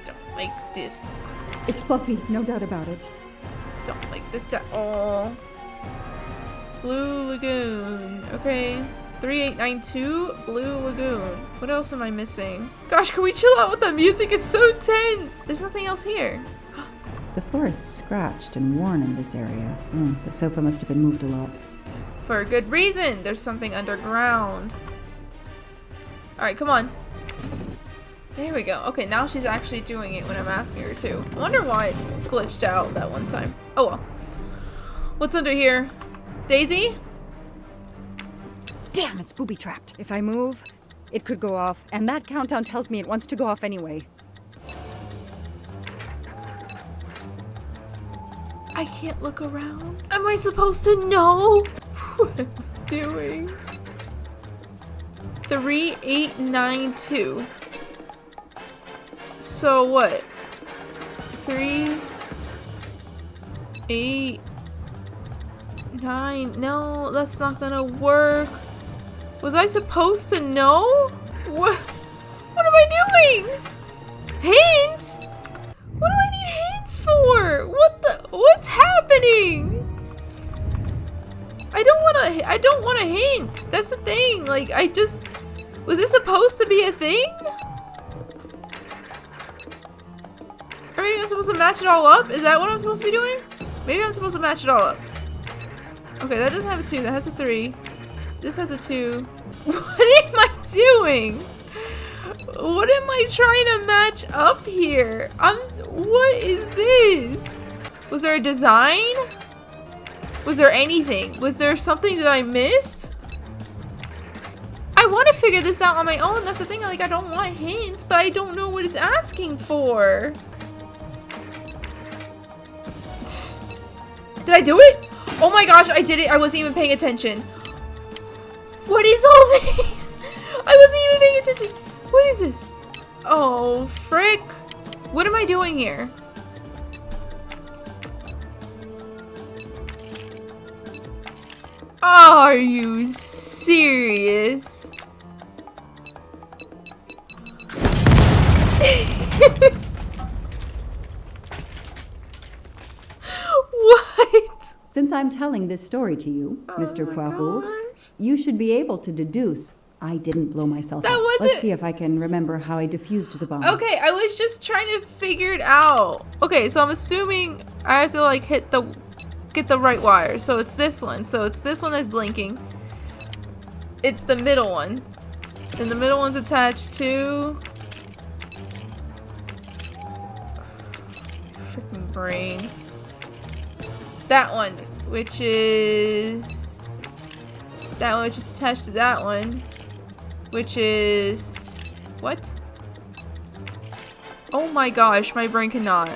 Don't like this. It's fluffy, no doubt about it. Don't like this at all. Blue Lagoon. Okay. 3892 Blue Lagoon. What else am I missing? Gosh, can we chill out with the music? It's so tense. There's nothing else here. The floor is scratched and worn in this area. The sofa must have been moved a lot. For a good reason. There's something underground. Alright, come on. There we go. Okay, now she's actually doing it when I'm asking her to. I wonder why it glitched out that one time. Oh well. What's under here? Daisy? Damn, it's booby-trapped. If I move, it could go off, and that countdown tells me it wants to go off anyway. I can't look around. Am I supposed to know? What am I doing? 3892. So what? 3, 8, 9. No, that's not gonna work. Was I supposed to know? What am I doing? Hints? What do I need hints for? What's happening? I don't want a hint. That's the thing. Like, was this supposed to be a thing? Or maybe I'm supposed to match it all up? Is that what I'm supposed to be doing? Maybe I'm supposed to match it all up. Okay, that doesn't have a 2. That has a 3. This has a 2. What am I doing? What am I trying to match up here? What is this? Was there a design? Was there anything? Was there something that I missed? I want to figure this out on my own. That's the thing. Like, I don't want hints, but I don't know what it's asking for. Did I do it? Oh my gosh, I did it. I wasn't even paying attention. What is all this? I wasn't even paying attention. What is this? Oh, frick. What am I doing here? Are you serious? What? Since I'm telling this story to you, Mr. Poirot, you should be able to deduce I didn't blow myself That up. wasn't- Let's see if I can remember how I defused the bomb. Okay, I was just trying to figure it out. Okay, so I'm assuming I have to like get the right wire. So it's this one. So it's this one that's blinking. It's the middle one. And the middle one's attached to... Freaking brain. That one, which is... That one, which is attached to that one. Which is... What? Oh my gosh, my brain cannot.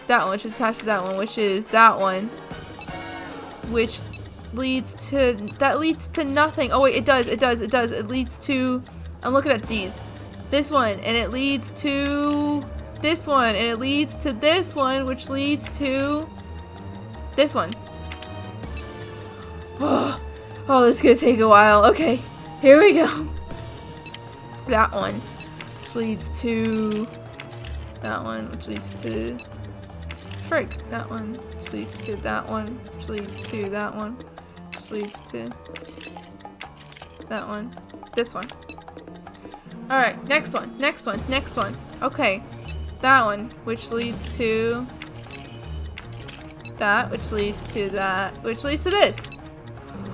That one, which is attached to that one, which is that one. Which leads to... That leads to nothing. Oh wait, it does. It leads to... I'm looking at these. This one, and it leads to... This one, and it leads to this one, which leads to... This one. Oh, this is gonna take a while. Okay, here we go. That one, which leads to that one, which leads to frick. That one, which leads to that one, which leads to that one, which leads to that one. This one. All right, next one. Okay, that one, which leads to that, which leads to that, which leads to this.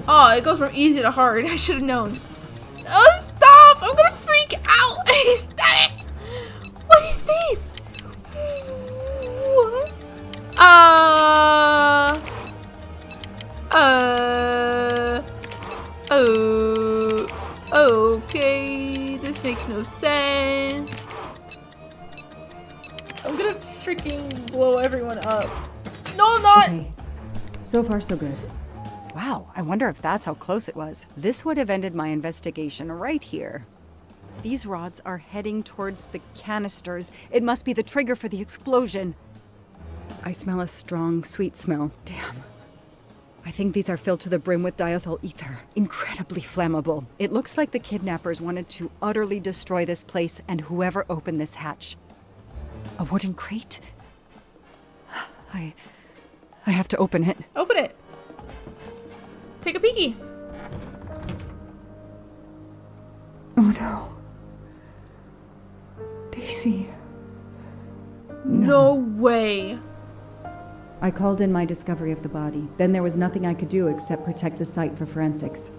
Oh, it goes from easy to hard. I should have known. Oh, stop! I'm gonna freak out! Stop it! What is this? What? Oh. This makes no sense. I'm gonna freaking blow everyone up. No, I'm not! Okay. So far, so good. Wow, I wonder if that's how close it was. This would have ended my investigation right here. These rods are heading towards the canisters. It must be the trigger for the explosion. I smell a strong, sweet smell. Damn. I think these are filled to the brim with diethyl ether. Incredibly flammable. It looks like the kidnappers wanted to utterly destroy this place and whoever opened this hatch. A wooden crate? I have to open it. Open it. Take a peeky. Oh no. Daisy. No way. I called in my discovery of the body. Then there was nothing I could do except protect the site for forensics.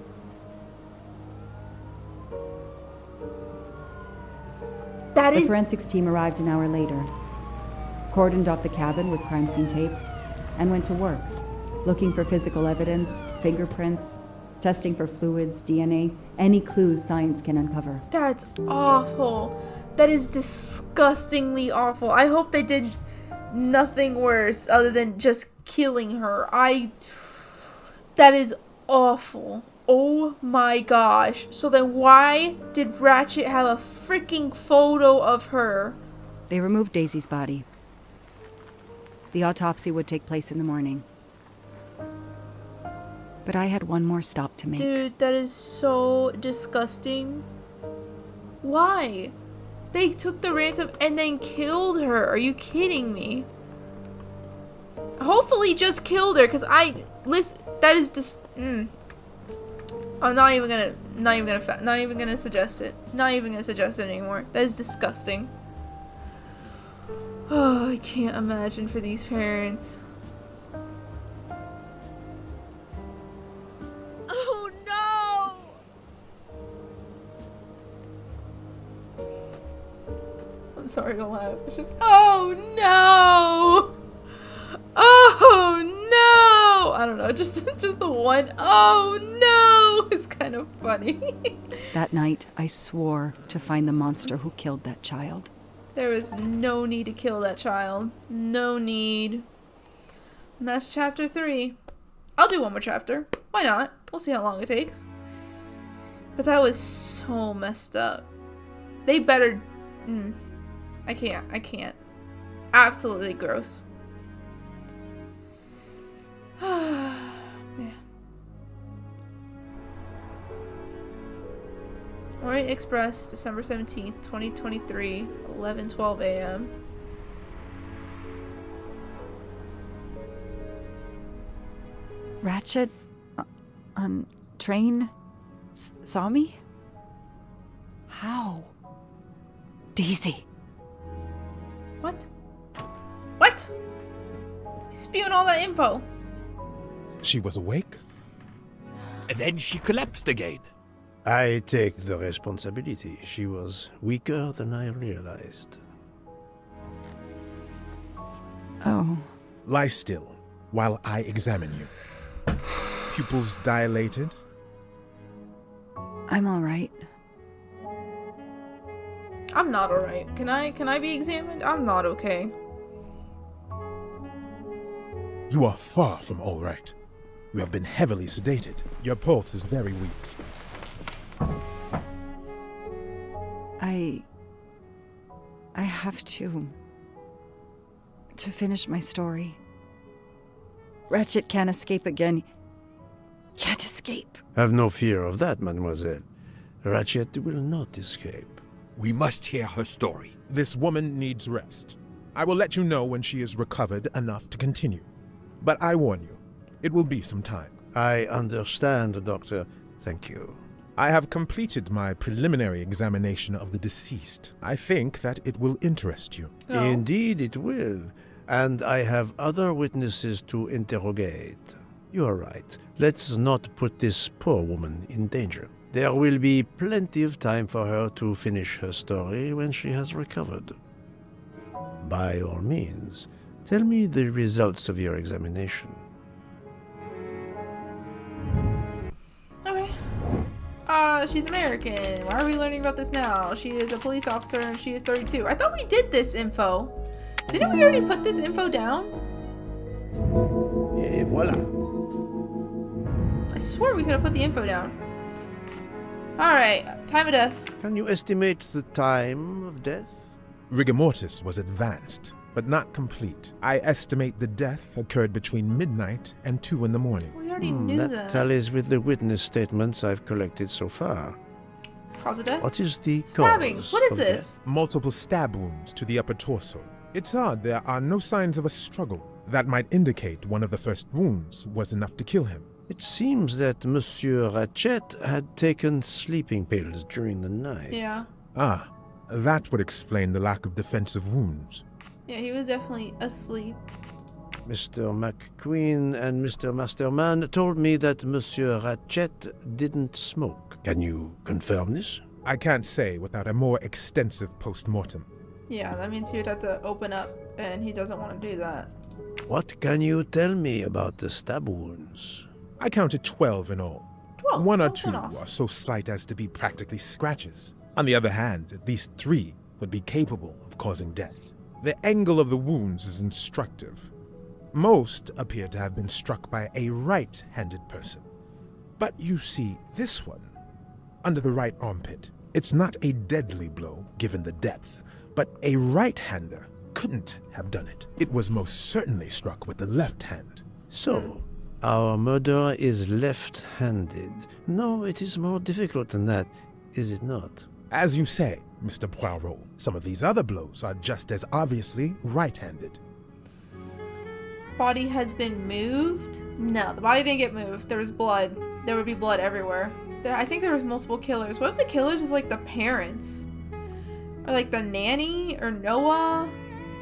That The is... forensics team arrived an hour later, cordoned off the cabin with crime scene tape, and went to work, looking for physical evidence, fingerprints, testing for fluids, DNA, any clues science can uncover. That's awful. That is disgustingly awful. I hope they did nothing worse other than just killing her. That is awful. Oh my gosh. So then why did Ratchet have a freaking photo of her? They removed Daisy's body. The autopsy would take place in the morning. But I had one more stop to make. Dude, that is so disgusting. Why? They took the ransom and then killed her. Are you kidding me? Hopefully just killed her, because that is just I'm not even gonna suggest it. Not even gonna suggest it anymore. That is disgusting. Oh, I can't imagine for these parents. Oh no! I'm sorry to laugh. It's just, oh no! Oh no! I don't know, just the one, oh no, is kind of funny. That night, I swore to find the monster who killed that child. There was no need to kill that child. No need. And that's chapter 3. I'll do one more chapter. Why not? We'll see how long it takes. But that was so messed up. They better... I can't. Absolutely gross. Man. Orient Express, December 17th, 2023, 11:12 a.m. Ratchet on train saw me? How? Daisy. What? What? Spewing all that info. She was awake? And then she collapsed again. I take the responsibility. She was weaker than I realized. Oh. Lie still while I examine you. Pupils dilated? I'm all right. I'm not alright. Can I be examined? I'm not okay. You are far from all right. You have been heavily sedated. Your pulse is very weak. I have to finish my story. Ratchet can't escape again. Can't escape. Have no fear of that, mademoiselle. Ratchet will not escape. We must hear her story. This woman needs rest. I will let you know when she is recovered enough to continue. But I warn you, it will be some time. I understand, Doctor. Thank you. I have completed my preliminary examination of the deceased. I think that it will interest you. Oh. Indeed it will. And I have other witnesses to interrogate. You are right. Let's not put this poor woman in danger. There will be plenty of time for her to finish her story when she has recovered. By all means, tell me the results of your examination. Okay. she's American. Why are we learning about this now? She is a police officer and she is 32. I thought we did this info. Didn't we already put this info down? Et voilà. I swear we could have put the info down. Alright, time of death. Can you estimate the time of death? Rigor mortis was advanced, but not complete. I estimate the death occurred between midnight and 2 in the morning. We already knew that. tallies with the witness statements I've collected so far. Cause of death? What is the Stabbings. cause What is of this? Multiple stab wounds to the upper torso. It's odd there are no signs of a struggle. That might indicate one of the first wounds was enough to kill him. It seems that Monsieur Ratchet had taken sleeping pills during the night. Yeah. Ah, that would explain the lack of defensive wounds. Yeah, he was definitely asleep. Mr. McQueen and Mr. Masterman told me that Monsieur Ratchet didn't smoke. Can you confirm this? I can't say without a more extensive post-mortem. Yeah, that means he would have to open up, and he doesn't want to do that. What can you tell me about the stab wounds? I counted 12 in all. 12? One or That's two enough. are so slight as to be practically scratches. On the other hand, at least 3 would be capable of causing death. The angle of the wounds is instructive. Most appear to have been struck by a right-handed person. But you see, this one, under the right armpit, it's not a deadly blow given the depth, but a right-hander couldn't have done it. It was most certainly struck with the left hand. So, our murderer is left-handed. No, it is more difficult than that, is it not? As you say, Mr. Poirot, some of these other blows are just as obviously right-handed. Body has been moved? No, the body didn't get moved. There was blood. There would be blood everywhere. I think there was multiple killers. What if the killers is like the parents? Or like the nanny or Noah?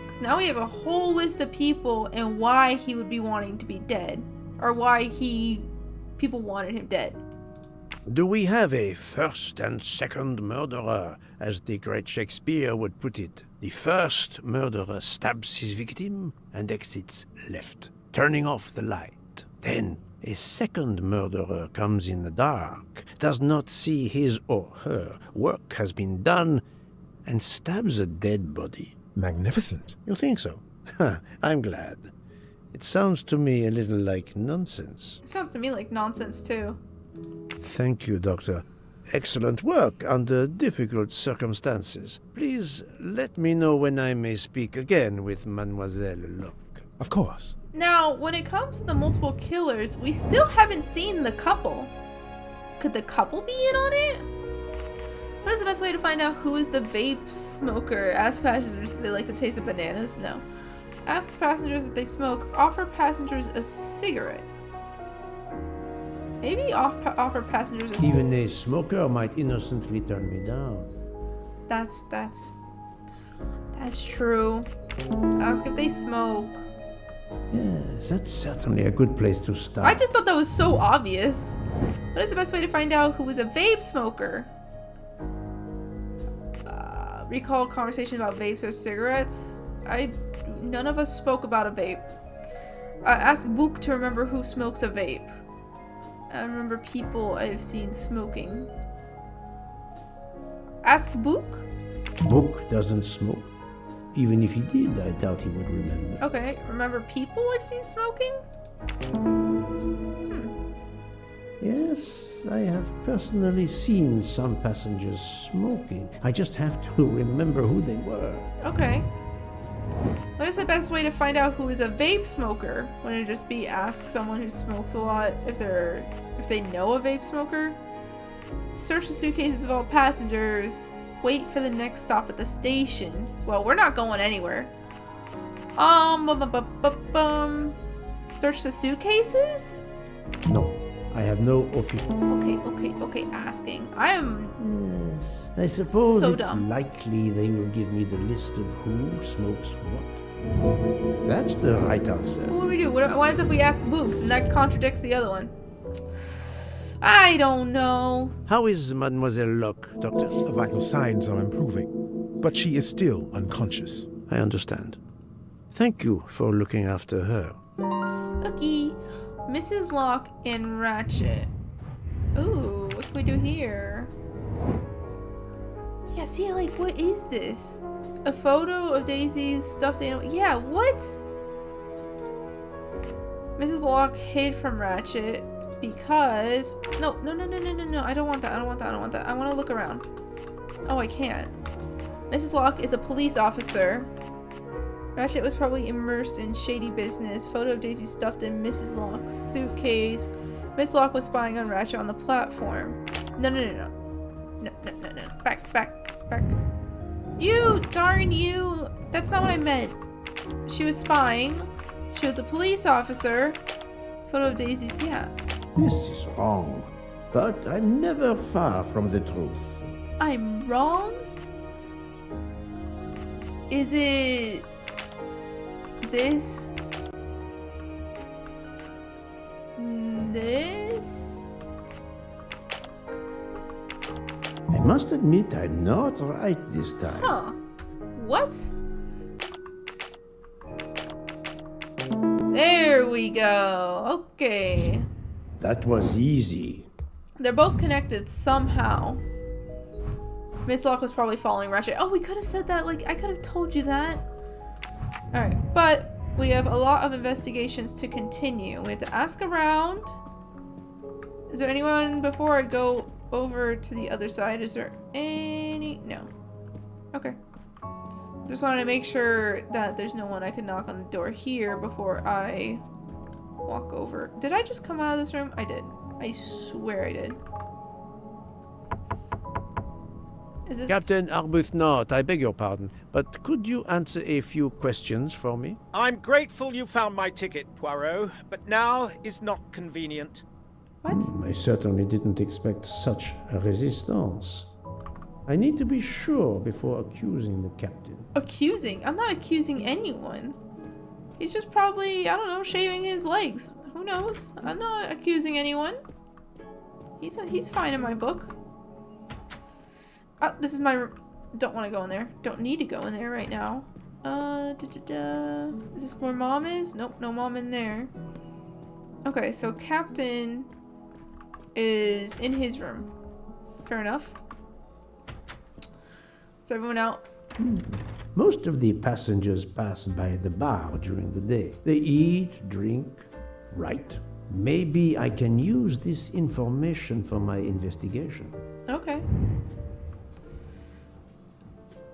Because now we have a whole list of people and why he would be wanting to be dead. Or why people wanted him dead. Do we have a first and second murderer, as the great Shakespeare would put it? The first murderer stabs his victim and exits left, turning off the light. Then a second murderer comes in the dark, does not see his or her work has been done, and stabs a dead body. Magnificent. You think so? I'm glad. It sounds to me a little like nonsense. It sounds to me like nonsense too. Thank you, Doctor. Excellent work under difficult circumstances. Please let me know when I may speak again with Mademoiselle Locke. Of course. Now, when it comes to the multiple killers, we still haven't seen the couple. Could the couple be in on it? What is the best way to find out who is the vape smoker? Ask passengers if they like the taste of bananas? No. Ask passengers if they smoke. Offer passengers a cigarette. Maybe offer passengers a cigarette. Even a smoker might innocently turn me down. That's true. Ask if they smoke. Yes, that's certainly a good place to start. I just thought that was so obvious. What is the best way to find out who is a vape smoker? Recall conversation about vapes or cigarettes. None of us spoke about a vape. Ask Book to remember who smokes a vape. I remember people I've seen smoking. Ask Book? Book doesn't smoke. Even if he did, I doubt he would remember. Okay, remember people I've seen smoking? Yes, I have personally seen some passengers smoking. I just have to remember who they were. Okay. What is the best way to find out who is a vape smoker? Wouldn't it just be ask someone who smokes a lot if they know a vape smoker? Search the suitcases of all passengers. Wait for the next stop at the station. Well, we're not going anywhere. Search the suitcases? No, I have no official. Okay, asking. I am Yes, I suppose so it's dumb. likely they will give me the list of who smokes what. That's the right answer. What do we do? What if we ask Book and that contradicts the other one? I don't know. How is Mademoiselle Locke, Doctor? Vital signs are improving, but she is still unconscious. I understand. Thank you for looking after her. Okay. Mrs. Locke and Ratchet. Ooh, what can we we do here? Yeah, see, like, what is this? A photo of Daisy's stuffed animal. Yeah, what? Mrs. Locke hid from Ratchet because... No. I don't want that. I want to look around. Oh, I can't. Mrs. Locke is a police officer. Ratchet was probably immersed in shady business. Photo of Daisy stuffed in Mrs. Locke's suitcase. Miss Locke was spying on Ratchet on the platform. No. Back. You, darn you. That's not what I meant. She was spying. She was a police officer. Photo of Daisy's, yeah. This is wrong, but I'm never far from the truth. I'm wrong? Is it this? This? I must admit I'm not right this time. Huh. What? There we go. Okay. That was easy. They're both connected somehow. Miss Locke was probably following Ratchet. Oh, we could have said that. Like, I could have told you that. Alright, but we have a lot of investigations to continue. We have to ask around. Is there anyone before I go over to the other side? Is there any? No. Okay. Just wanted to make sure that there's no one I can knock on the door here before I walk over. Did I just come out of this room? I did. I swear I did. Is this... Captain Arbuthnot, I beg your pardon, but could you answer a few questions for me? I'm grateful you found my ticket, Poirot, but now is not convenient. What? I certainly didn't expect such a resistance. I need to be sure before accusing the captain. Accusing? I'm not accusing anyone. He's just probably, I don't know, shaving his legs. Who knows? I'm not accusing anyone. He's fine in my book. This is my... Don't want to go in there. Don't need to go in there right now. Is this where Mom is? Nope, no Mom in there. Okay, so Captain is in his room. Fair enough. Is everyone out? Most of the passengers pass by the bar during the day. They eat, drink, write. Maybe I can use this information for my investigation. Okay.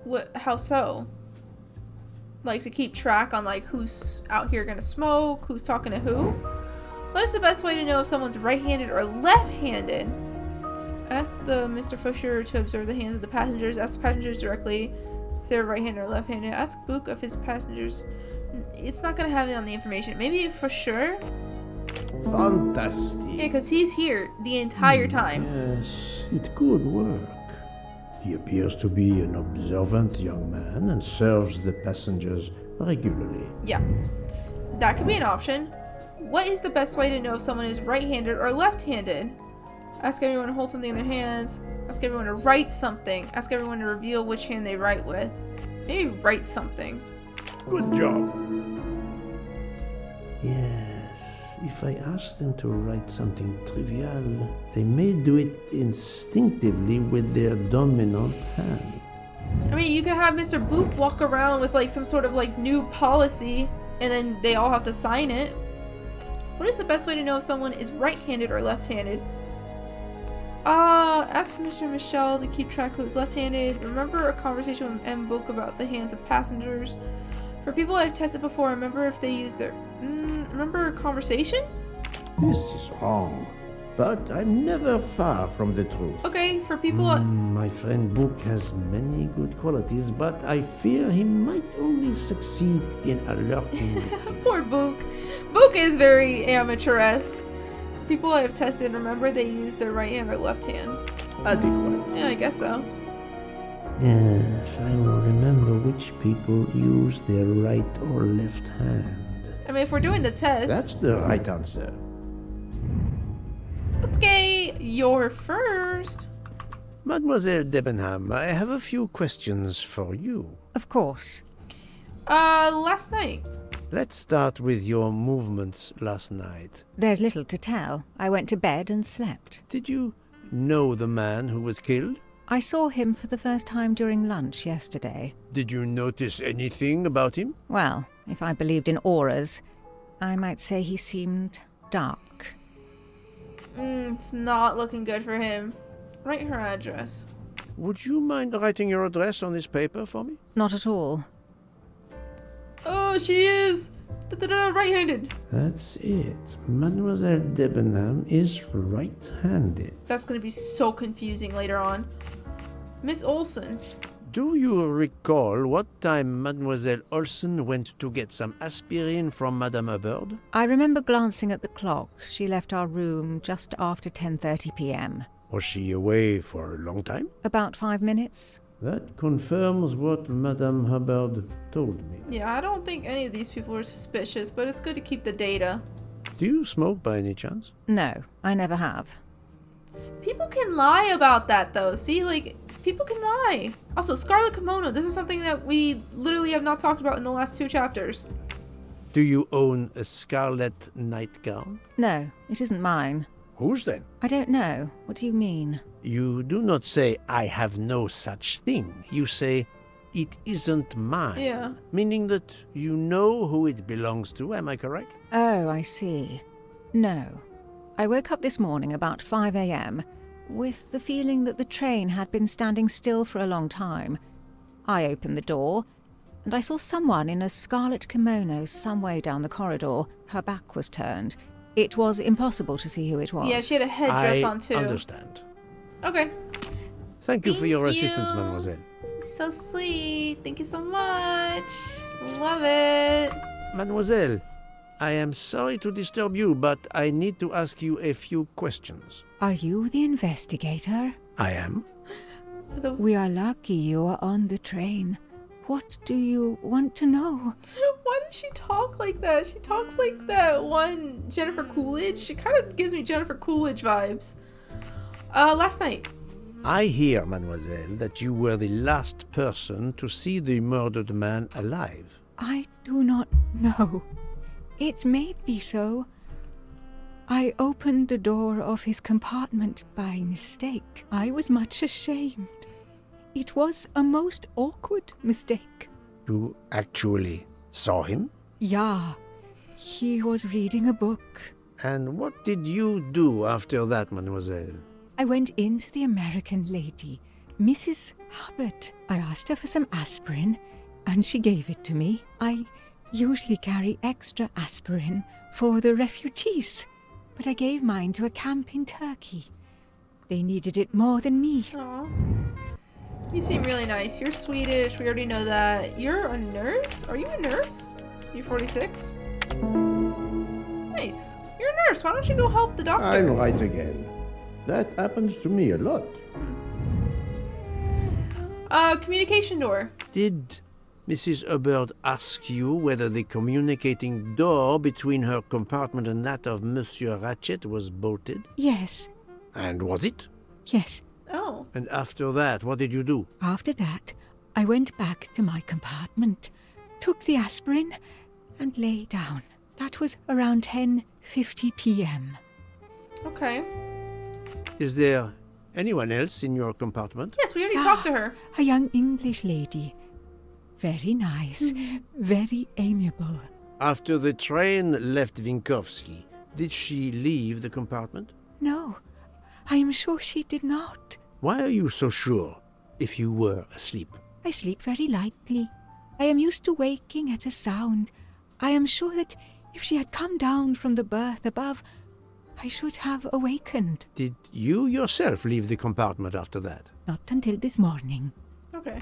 What? How so? Like to keep track on like who's out here gonna smoke, who's talking to who? What is the best way to know if someone's right-handed or left-handed? Ask the Mr. Fisher to observe the hands of the passengers. Ask passengers directly if they're right-handed or left-handed. Ask Book of his passengers. It's not gonna have it on the information. Maybe for sure. Fantastic. Yeah, because he's here the entire time. Yes, it could work. He appears to be an observant young man and serves the passengers regularly. Yeah, that could be an option. What is the best way to know if someone is right-handed or left-handed? Ask everyone to hold something in their hands. Ask everyone to write something. Ask everyone to reveal which hand they write with. Maybe write something. Good job. Yes, if I ask them to write something trivial, they may do it instinctively with their dominant hand. I mean, you could have Mr. Boop walk around with like some sort of like new policy and then they all have to sign it. What is the best way to know if someone is right-handed or left-handed? Ask Mr. Michel to keep track who's left-handed. Remember a conversation with M. Book about the hands of passengers. For people I've tested before, remember if they use their... remember a conversation? This is wrong, but I'm never far from the truth. Okay, for people... My friend Book has many good qualities, but I fear he might only succeed in alerting me. Poor Book. Book is very amateuresque. People I have tested, remember they use their right hand or left hand. Adequate. Yeah, I guess so. Yes, I will remember which people use their right or left hand. I mean, if we're doing the test... That's the right answer. Okay, you're first. Mademoiselle Debenham, I have a few questions for you. Of course. Last night. Let's start with your movements last night. There's little to tell. I went to bed and slept. Did you know the man who was killed? I saw him for the first time during lunch yesterday. Did you notice anything about him? Well, if I believed in auras, I might say he seemed dark. It's not looking good for him. Write her address. Would you mind writing your address on this paper for me? Not at all. Oh, she is right-handed. That's it. Mademoiselle Debenham is right-handed. That's gonna be so confusing later on. Miss Olsen. Do you recall what time Mademoiselle Olsen went to get some aspirin from Madame Hubbard? I remember glancing at the clock. She left our room just after 10:30 p.m. Was she away for a long time? About 5 minutes. That confirms what Madame Hubbard told me. Yeah, I don't think any of these people are suspicious, but it's good to keep the data. Do you smoke by any chance? No, I never have. People can lie about that, though. See, like, people can lie. Also, Scarlet Kimono. This is something that we literally have not talked about in the last 2 chapters. Do you own a scarlet nightgown? No, it isn't mine. Whose then? I don't know. What do you mean? You do not say, I have no such thing. You say, it isn't mine. Yeah. Meaning that you know who it belongs to, am I correct? Oh, I see. No. I woke up this morning about 5 a.m. with the feeling that the train had been standing still for a long time. I opened the door, and I saw someone in a scarlet kimono some way down the corridor. Her back was turned. It was impossible to see who it was. Yeah, she had a headdress on, too. I understand. Okay. Thank you for your Thank assistance, you. mademoiselle. So sweet. Thank you so much. Love it. Mademoiselle, I am sorry to disturb you, but I need to ask you a few questions. Are you the investigator? I am. We are lucky you are on the train. What do you want to know? Why does she talk like that? She talks like that one Jennifer Coolidge. She kind of gives me Jennifer Coolidge vibes. Last night. I hear, mademoiselle, that you were the last person to see the murdered man alive. I do not know. It may be so. I opened the door of his compartment by mistake. I was much ashamed. It was a most awkward mistake. You actually saw him? Yeah, he was reading a book. And what did you do after that, mademoiselle? I went in to the American lady, Mrs. Hubbard. I asked her for some aspirin, and she gave it to me. I usually carry extra aspirin for the refugees, but I gave mine to a camp in Turkey. They needed it more than me. Aw. You seem really nice. You're Swedish. We already know that. You're a nurse? Are you a nurse? You're 46? Nice. You're a nurse. Why don't you go help the doctor? I'm right again. That happens to me a lot. Communication door. Did Mrs. Hubbard ask you whether the communicating door between her compartment and that of Monsieur Ratchet was bolted? Yes, And was it? yes. Oh. And after that, what did you do? After that, I went back to my compartment, took the aspirin, and lay down. That was around 10:50 p.m. Okay. Is there anyone else in your compartment? Yes, we already talked to her. A young English lady. Very nice, very amiable. After the train left Vinkovsky, did she leave the compartment? No, I am sure she did not. Why are you so sure if you were asleep? I sleep very lightly. I am used to waking at a sound. I am sure that if she had come down from the berth above, I should have awakened. Did you yourself leave the compartment after that? Not until this morning. Okay.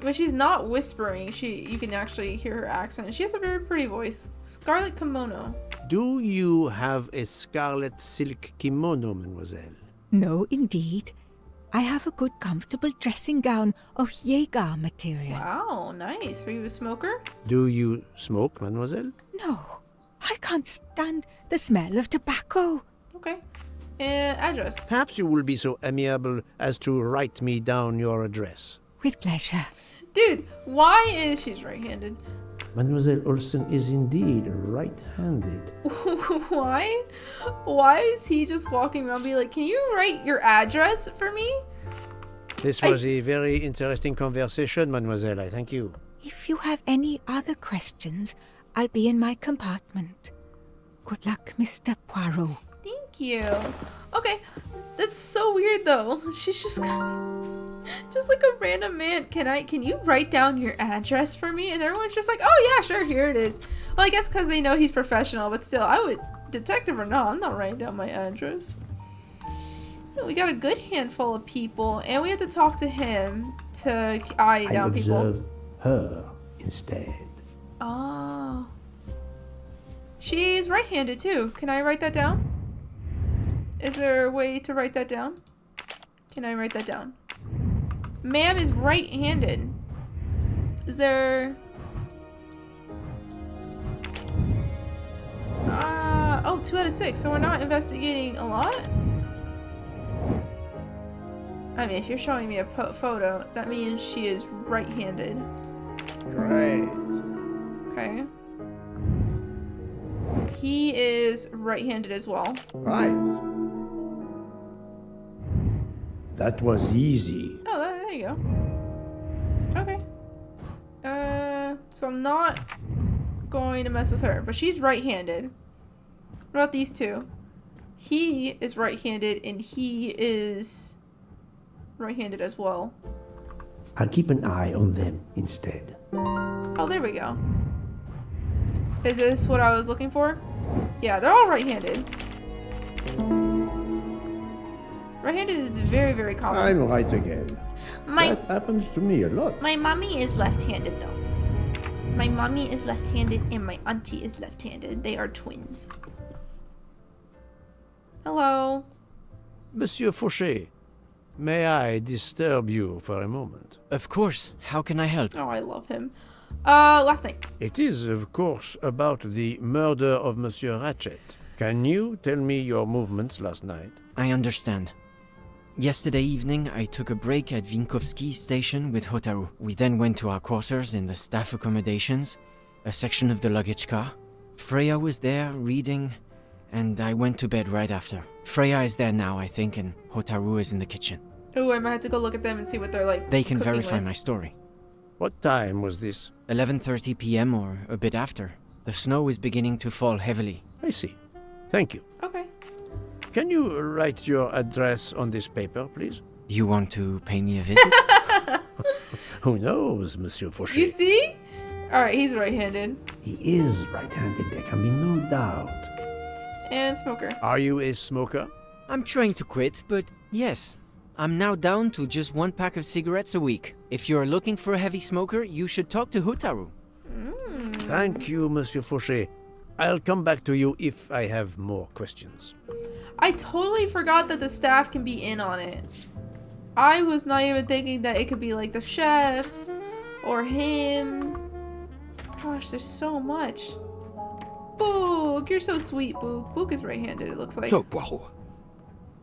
When she's not whispering, you can actually hear her accent. And she has a very pretty voice. Scarlet Kimono. Do you have a scarlet silk kimono, mademoiselle? No, indeed. I have a good, comfortable dressing gown of Jaeger material. Wow, nice. Were you a smoker? Do you smoke, mademoiselle? No, I can't stand the smell of tobacco. Okay. And address. Perhaps you will be so amiable as to write me down your address. With pleasure. Dude, why is... She's right-handed. Mademoiselle Olsen is indeed right-handed. Why? Why is he just walking around being like, can you write your address for me? This was a very interesting conversation, mademoiselle. I thank you. If you have any other questions, I'll be in my compartment. Good luck, Mr. Poirot. Thank you. Okay, that's so weird though. She's just like a random man. Can you write down your address for me? And everyone's just like, oh yeah, sure, here it is. Well, I guess because they know he's professional, but still, I would, detective or no, I'm not writing down my address. We got a good handful of people, and we have to talk to him to eye down people. I observe her instead. Oh. She's right-handed too. Can I write that down? Is there a way to write that down? Can I write that down? Ma'am is right-handed. Is there... oh, 2 out of 6. So we're not investigating a lot? I mean, if you're showing me a photo, that means she is right-handed. Right. Okay. He is right-handed as well. Right. That was easy. Oh, there you go. Okay. So I'm not going to mess with her, but she's right-handed. What about these two? He is right-handed, and he is right-handed as well. I'll keep an eye on them instead. Oh, there we go. Is this what I was looking for? Yeah, they're all right-handed. Right-handed is very, very common. I'm right again. That happens to me a lot. My mommy is left-handed, though. My mommy is left-handed, and my auntie is left-handed. They are twins. Hello. Monsieur Fauché, may I disturb you for a moment? Of course. How can I help? Oh, I love him. Last night. It is, of course, about the murder of Monsieur Ratchet. Can you tell me your movements last night? I understand. Yesterday evening, I took a break at Vinkovsky station with Hotaru. We then went to our quarters in the staff accommodations, a section of the luggage car. Freya was there, reading, and I went to bed right after. Freya is there now, I think, and Hotaru is in the kitchen. Ooh, I might have to go look at them and see what they're like. They can cooking verify with. my story. What time was this? 11:30 p.m. or a bit after. The snow is beginning to fall heavily. I see. Thank you. Okay. Can you write your address on this paper, please? You want to pay me a visit? Who knows, Monsieur Fauché? You see? Alright, he's right-handed. He is right-handed, there can be no doubt. And smoker. Are you a smoker? I'm trying to quit, but yes. I'm now down to just 1 pack of cigarettes a week. If you're looking for a heavy smoker, you should talk to Hotaru. Thank you, Monsieur Fauché. I'll come back to you if I have more questions. I totally forgot that the staff can be in on it. I was not even thinking that it could be like the chefs or him. Gosh, there's so much. Book, you're so sweet, Book. Book is right-handed, it looks like. So, Poirot,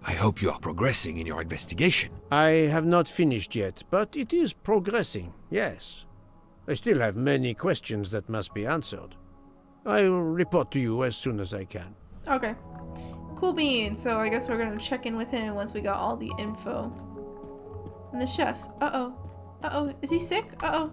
I hope you are progressing in your investigation. I have not finished yet, but it is progressing, yes. I still have many questions that must be answered. I will report to you as soon as I can. Okay. Cool beans. So I guess we're gonna check in with him once we got all the info. And the chefs. Uh-oh. Uh-oh. Is he sick? Uh-oh.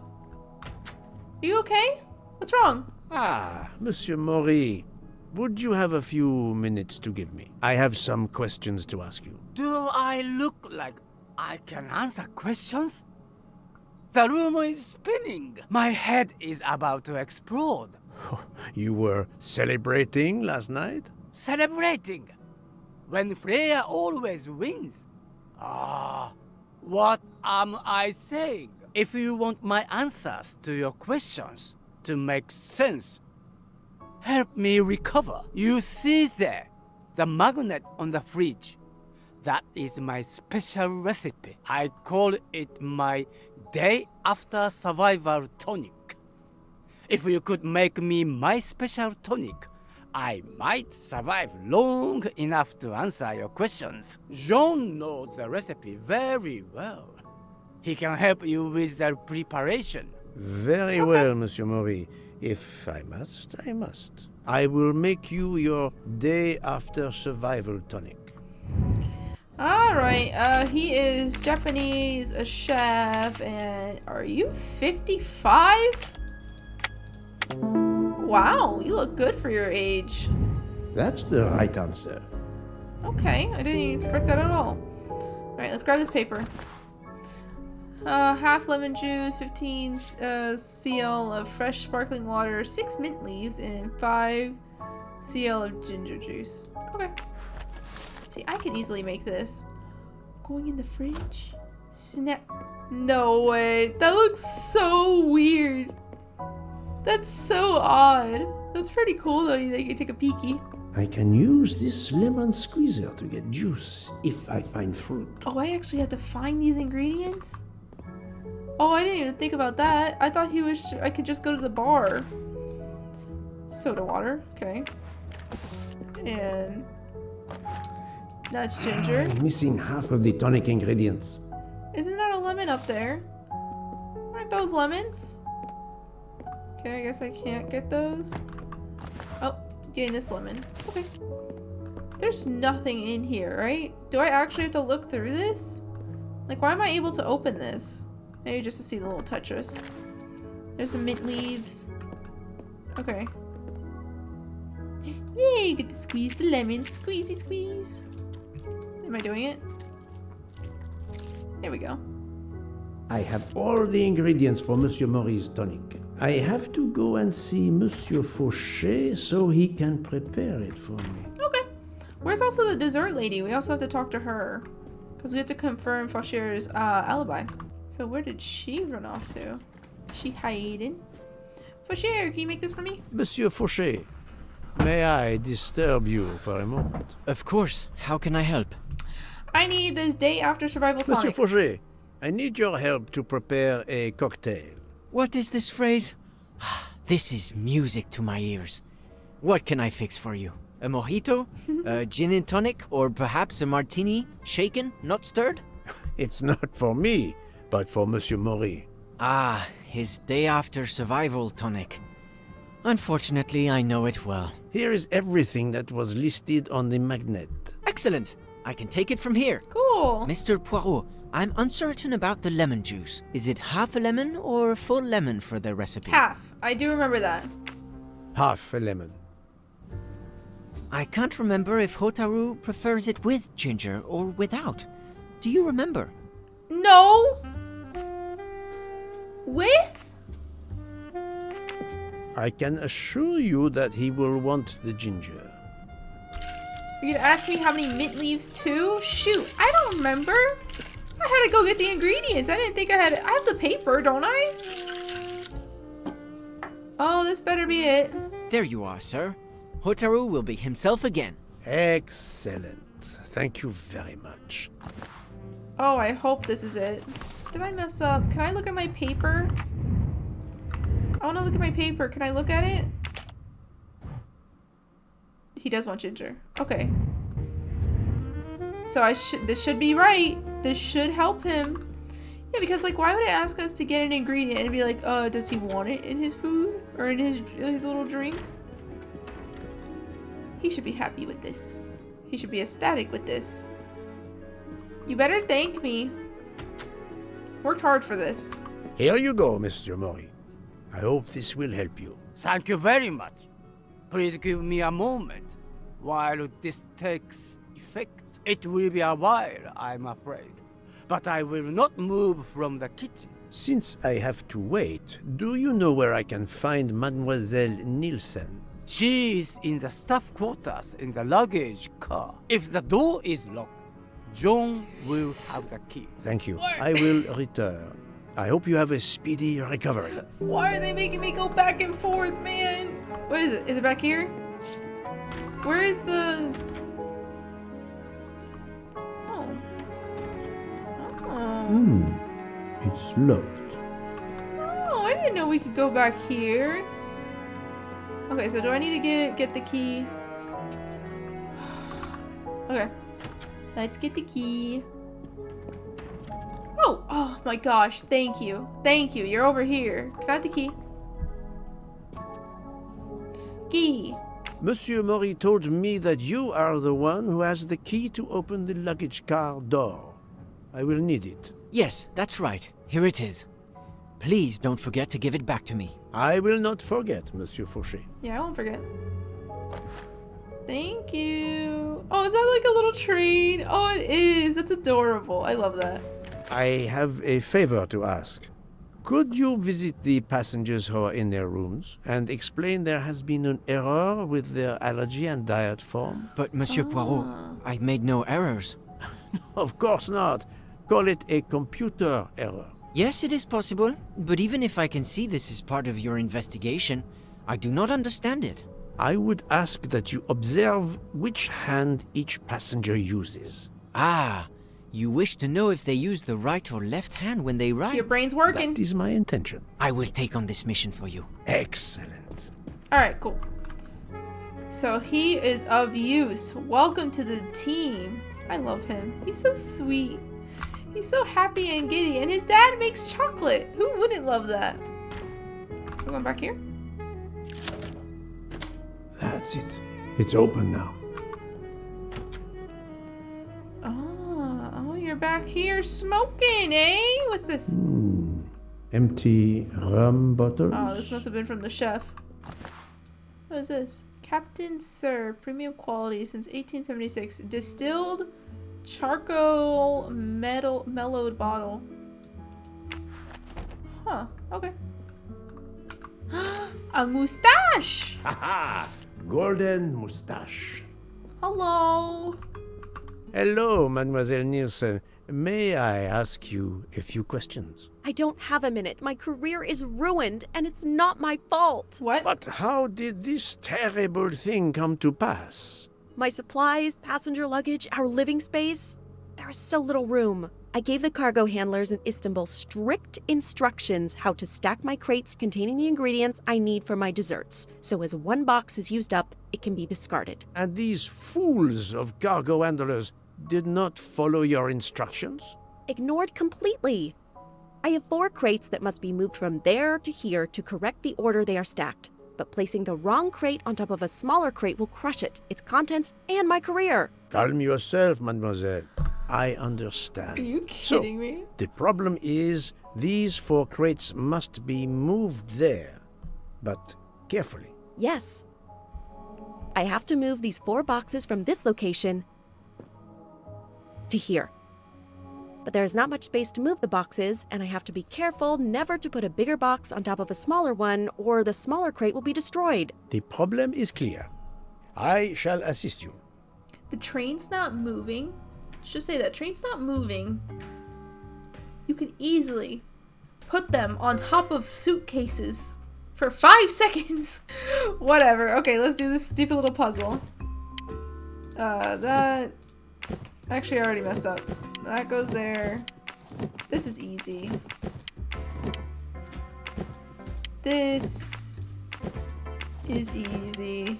Are you okay? What's wrong? Ah, Monsieur Maury. Would you have a few minutes to give me? I have some questions to ask you. Do I look like I can answer questions? The room is spinning. My head is about to explode. You were celebrating last night? Celebrating? When Freya always wins. Ah, what am I saying? If you want my answers to your questions to make sense, help me recover. You see there, the magnet on the fridge. That is my special recipe. I call it my day after survival tonic. If you could make me my special tonic, I might survive long enough to answer your questions. Jean knows the recipe very well. He can help you with the preparation. Very well, Monsieur Maury. If I must, I must. I will make you your day after survival tonic. Alright, he is Japanese, a chef, and are you 55? Wow, you look good for your age. That's the right answer. Okay, I didn't expect that at all. Alright, let's grab this paper. Half lemon juice, 15 cl of fresh sparkling water, 6 mint leaves, and 5 cl of ginger juice. Okay. See, I can easily make this. Going in the fridge? Snap. No way. That looks so weird. That's so odd. That's pretty cool though, that you can take a peeky. I can use this lemon squeezer to get juice if I find fruit. Oh, I actually have to find these ingredients? Oh, I didn't even think about that. I thought I could just go to the bar. Soda water, okay. And that's ginger. I'm missing half of the tonic ingredients. Isn't that a lemon up there? Aren't those lemons? Okay, I guess I can't get those. Oh, getting this lemon. Okay. There's nothing in here, right? Do I actually have to look through this? Like, why am I able to open this? Maybe just to see the little Tetris. There's the mint leaves. Okay. Yay, get to squeeze the lemon. Squeezy squeeze. Am I doing it? There we go. I have all the ingredients for Monsieur Maury's tonic. I have to go and see Monsieur Fauché so he can prepare it for me. Okay. Where's also the dessert lady? We also have to talk to her. Because we have to confirm Faucher's alibi. So where did she run off to? She hiding? Faucher, can you make this for me? Monsieur Fauché, may I disturb you for a moment? Of course. How can I help? I need this day after survival tonic. Monsieur Fauché, I need your help to prepare a cocktail. What is this phrase? This is music to my ears. What can I fix for you? A mojito? A gin and tonic? Or perhaps a martini? Shaken, not stirred? It's not for me, but for Monsieur Maury. Ah, his day after survival tonic. Unfortunately, I know it well. Here is everything that was listed on the magnet. Excellent! I can take it from here. Cool. Mr. Poirot, I'm uncertain about the lemon juice. Is it half a lemon or a full lemon for the recipe? Half. I do remember that. Half a lemon. I can't remember if Hotaru prefers it with ginger or without. Do you remember? No! With? I can assure you that he will want the ginger. You're gonna ask me how many mint leaves too? Shoot, I don't remember. I had to go get the ingredients. I didn't think I have the paper, don't I? Oh, this better be it. There you are, sir. Hotaru will be himself again. Excellent. Thank you very much. Oh, I hope this is it. Did I mess up? Can I look at my paper? I want to look at my paper. Can I look at it? He does want ginger. Okay. So this should be right. This should help him. Yeah, because like, why would it ask us to get an ingredient and be like, does he want it in his food or in his little drink? He should be happy with this. He should be ecstatic with this. You better thank me. Worked hard for this. Here you go, Mr. Maury. I hope this will help you. Thank you very much. Please give me a moment while this takes effect. It will be a while, I'm afraid. But I will not move from the kitchen. Since I have to wait, do you know where I can find Mademoiselle Nielsen? She is in the staff quarters in the luggage car. If the door is locked, John will have the key. Thank you. I will return. I hope you have a speedy recovery. Why are they making me go back and forth, man? What is it? Is it back here? Where is the... Oh. Oh. It's locked. Oh, I didn't know we could go back here. Okay, so do I need to get the key? Okay. Let's get the key. Oh! Oh my gosh, thank you. Thank you, you're over here. Can I have the key? Key. Monsieur Mori told me that you are the one who has the key to open the luggage car door. I will need it. Yes, that's right. Here it is. Please don't forget to give it back to me. I will not forget, Monsieur Fauché. Yeah, I won't forget. Thank you. Oh, is that like a little train? Oh, it is. That's adorable. I love that. I have a favor to ask. Could you visit the passengers who are in their rooms and explain there has been an error with their allergy and diet form? But Monsieur Poirot, I made no errors. Of course not. Call it a computer error. Yes, it is possible, but even if I can see this is part of your investigation, I do not understand it. I would ask that you observe which hand each passenger uses. Ah, you wish to know if they use the right or left hand when they write? Your brain's working. That is my intention. I will take on this mission for you. Excellent. Alright, cool. So he is of use. Welcome to the team. I love him. He's so sweet. He's so happy and giddy. And his dad makes chocolate. Who wouldn't love that? We're going back here? That's it. It's open now. Oh, you're back here smoking, eh? What's this? Empty rum bottles. Oh, this must have been from the chef. What is this? Captain Sir, premium quality since 1876. Distilled charcoal mellowed bottle. Huh, okay. A moustache! Haha! Golden moustache. Hello. Hello, Mademoiselle Nielsen. May I ask you a few questions? I don't have a minute. My career is ruined, and it's not my fault. What? But how did this terrible thing come to pass? My supplies, passenger luggage, our living space. There is so little room. I gave the cargo handlers in Istanbul strict instructions how to stack my crates containing the ingredients I need for my desserts, so as one box is used up, it can be discarded. And these fools of cargo handlers did not follow your instructions? Ignored completely. I have 4 crates that must be moved from there to here to correct the order they are stacked. But placing the wrong crate on top of a smaller crate will crush it, its contents, and my career. Calm yourself, mademoiselle. I understand. Are you kidding me? The problem is these 4 crates must be moved there, but carefully. Yes. I have to move these 4 boxes from this location to here. But there is not much space to move the boxes, and I have to be careful never to put a bigger box on top of a smaller one, or the smaller crate will be destroyed. The problem is clear. I shall assist you. The train's not moving. Just say that train's not moving. You could easily put them on top of suitcases for 5 seconds. Whatever. Okay, let's do this stupid little puzzle. That... Actually, I already messed up. That goes there. This is easy. This is easy.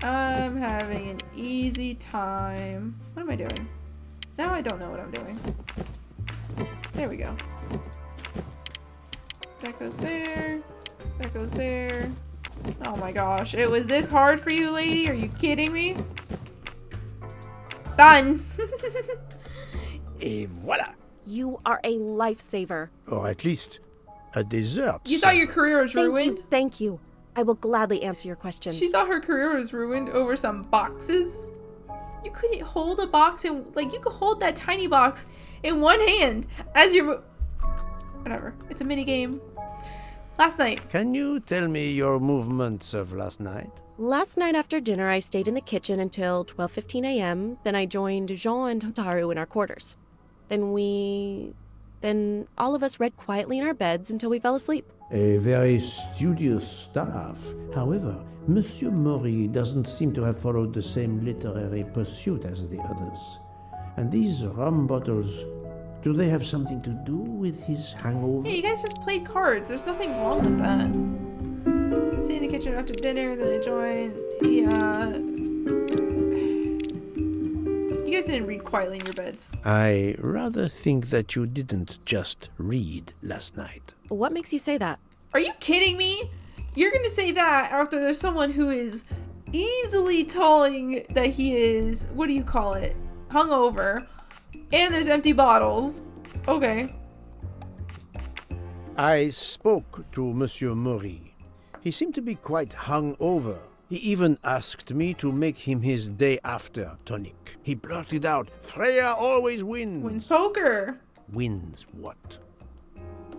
I'm having an easy time. What am I doing? Now I don't know what I'm doing. There we go. That goes there. That goes there. Oh my gosh. It was this hard for you, lady? Are you kidding me? Done. Et voilà. You are a lifesaver. Or at least a dessert. You thought your career was ruined? Thank you. I will gladly answer your questions. She thought her career was ruined over some boxes? You couldn't hold a box in, like, you could hold that tiny box in one hand as you're whatever. It's a mini game. Last night. Can you tell me your movements of last night? Last night after dinner, I stayed in the kitchen until 12:15 a.m. Then I joined Jean and Hotaru in our quarters. Then all of us read quietly in our beds until we fell asleep. A very studious staff. However, Monsieur Mori doesn't seem to have followed the same literary pursuit as the others. And these rum bottles, do they have something to do with his hangover? Yeah, you guys just played cards. There's nothing wrong with that. Stay in the kitchen after dinner, then I joined. Yeah. You guys didn't read quietly in your beds. I rather think that you didn't just read last night. What makes you say that? Are you kidding me? You're gonna say that after there's someone who is easily telling that he is, what do you call it? Hungover. And there's empty bottles. Okay. I spoke to Monsieur Maury. He seemed to be quite hungover. He even asked me to make him his day after tonic. He blurted out, "Freya always wins." Wins poker. Wins what?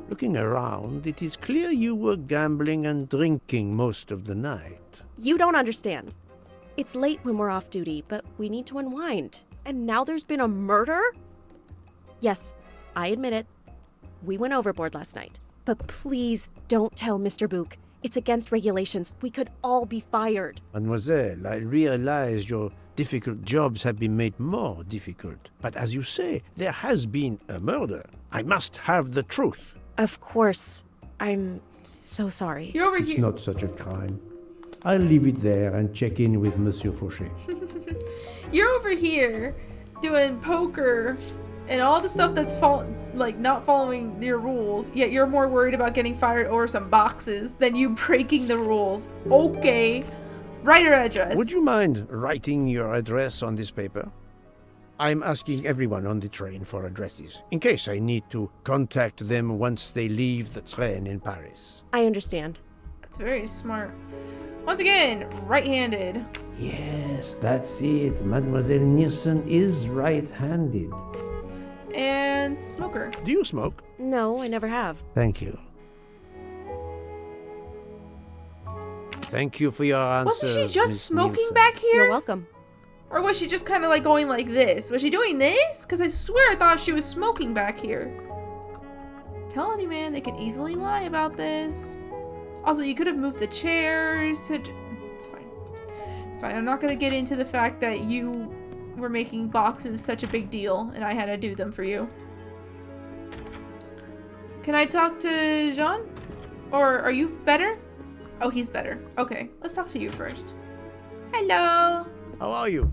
Looking around, it is clear you were gambling and drinking most of the night. You don't understand. It's late when we're off duty, but we need to unwind. And now there's been a murder? Yes, I admit it. We went overboard last night. But please don't tell Mr. Book. It's against regulations. We could all be fired. Mademoiselle, I realize your difficult jobs have been made more difficult. But as you say, there has been a murder. I must have the truth. Of course. I'm so sorry. You're over It's here. not such a crime. I'll leave it there and check in with Monsieur Fauché. You're over here doing poker and all the stuff that's not following your rules, yet you're more worried about getting fired over some boxes than you breaking the rules. Okay. Write her address. Would you mind writing your address on this paper? I'm asking everyone on the train for addresses, in case I need to contact them once they leave the train in Paris. I understand. That's very smart. Once again, right-handed. Yes, that's it. Mademoiselle Niersen is right-handed. And smoker. Do you smoke? No, I never have. Thank you. Thank you for your answers. Wasn't she just Miss smoking Nielsen. back here? You're welcome. Or was she just kind of like going like this? Was she doing this? Because I swear I thought she was smoking back here. Telling you, man, they can easily lie about this. Also, you could have moved the chairs to... It's fine. It's fine. I'm not going to get into the fact that you were making boxes such a big deal and I had to do them for you. Can I talk to Jean? Or are you better? Oh, he's better. Okay, let's talk to you first. Hello. How are you?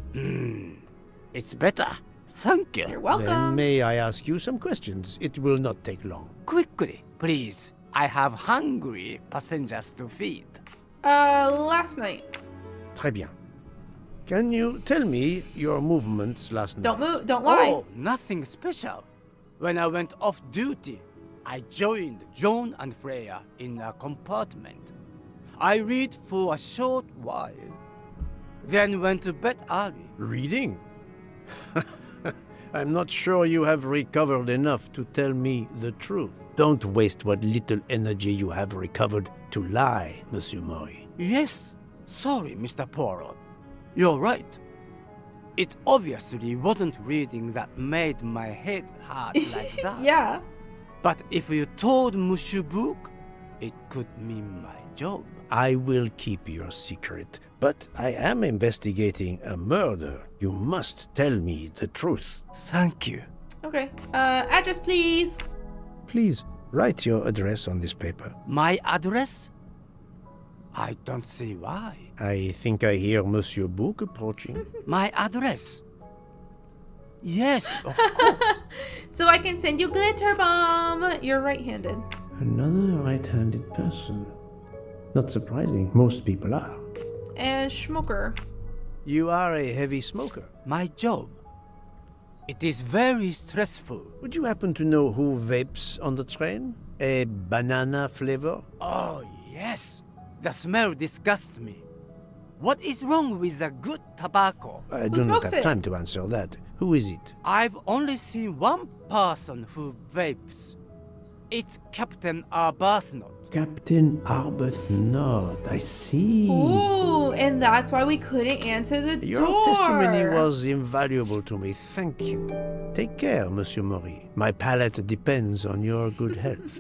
It's better. Thank you. You're welcome. Then may I ask you some questions? It will not take long. Quickly, please. I have hungry passengers to feed. Last night. Très bien. Can you tell me your movements last night? Don't move. Don't lie. Oh, nothing special. When I went off duty, I joined John and Freya in a compartment. I read for a short while, then went to bed early. Reading? I'm not sure you have recovered enough to tell me the truth. Don't waste what little energy you have recovered to lie, Monsieur Maury. Yes, sorry, Mr. Poirot. You're right. It obviously wasn't reading that made my head hard like that. Yeah. But if you told Monsieur Book, it could mean my job. I will keep your secret, but I am investigating a murder. You must tell me the truth. Thank you. Okay. Address, please. Please, write your address on this paper. My address? I don't see why. I think I hear Monsieur Book approaching. My address? Yes, of course. So I can send you glitter bomb. You're right-handed. Another right-handed person. Not surprising, most people are. And smoker. You are a heavy smoker. My job. It is very stressful. Would you happen to know who vapes on the train? A banana flavor? Oh, yes. The smell disgusts me. What is wrong with the good tobacco? I do not have time to answer that. Who is it? I've only seen one person who vapes. It's Captain Arbuthnot. Captain Arbuthnot, I see. Ooh, and that's why we couldn't answer the Your door. testimony was invaluable to me. Thank you. Take care, Monsieur Maury. My palate depends on your good health.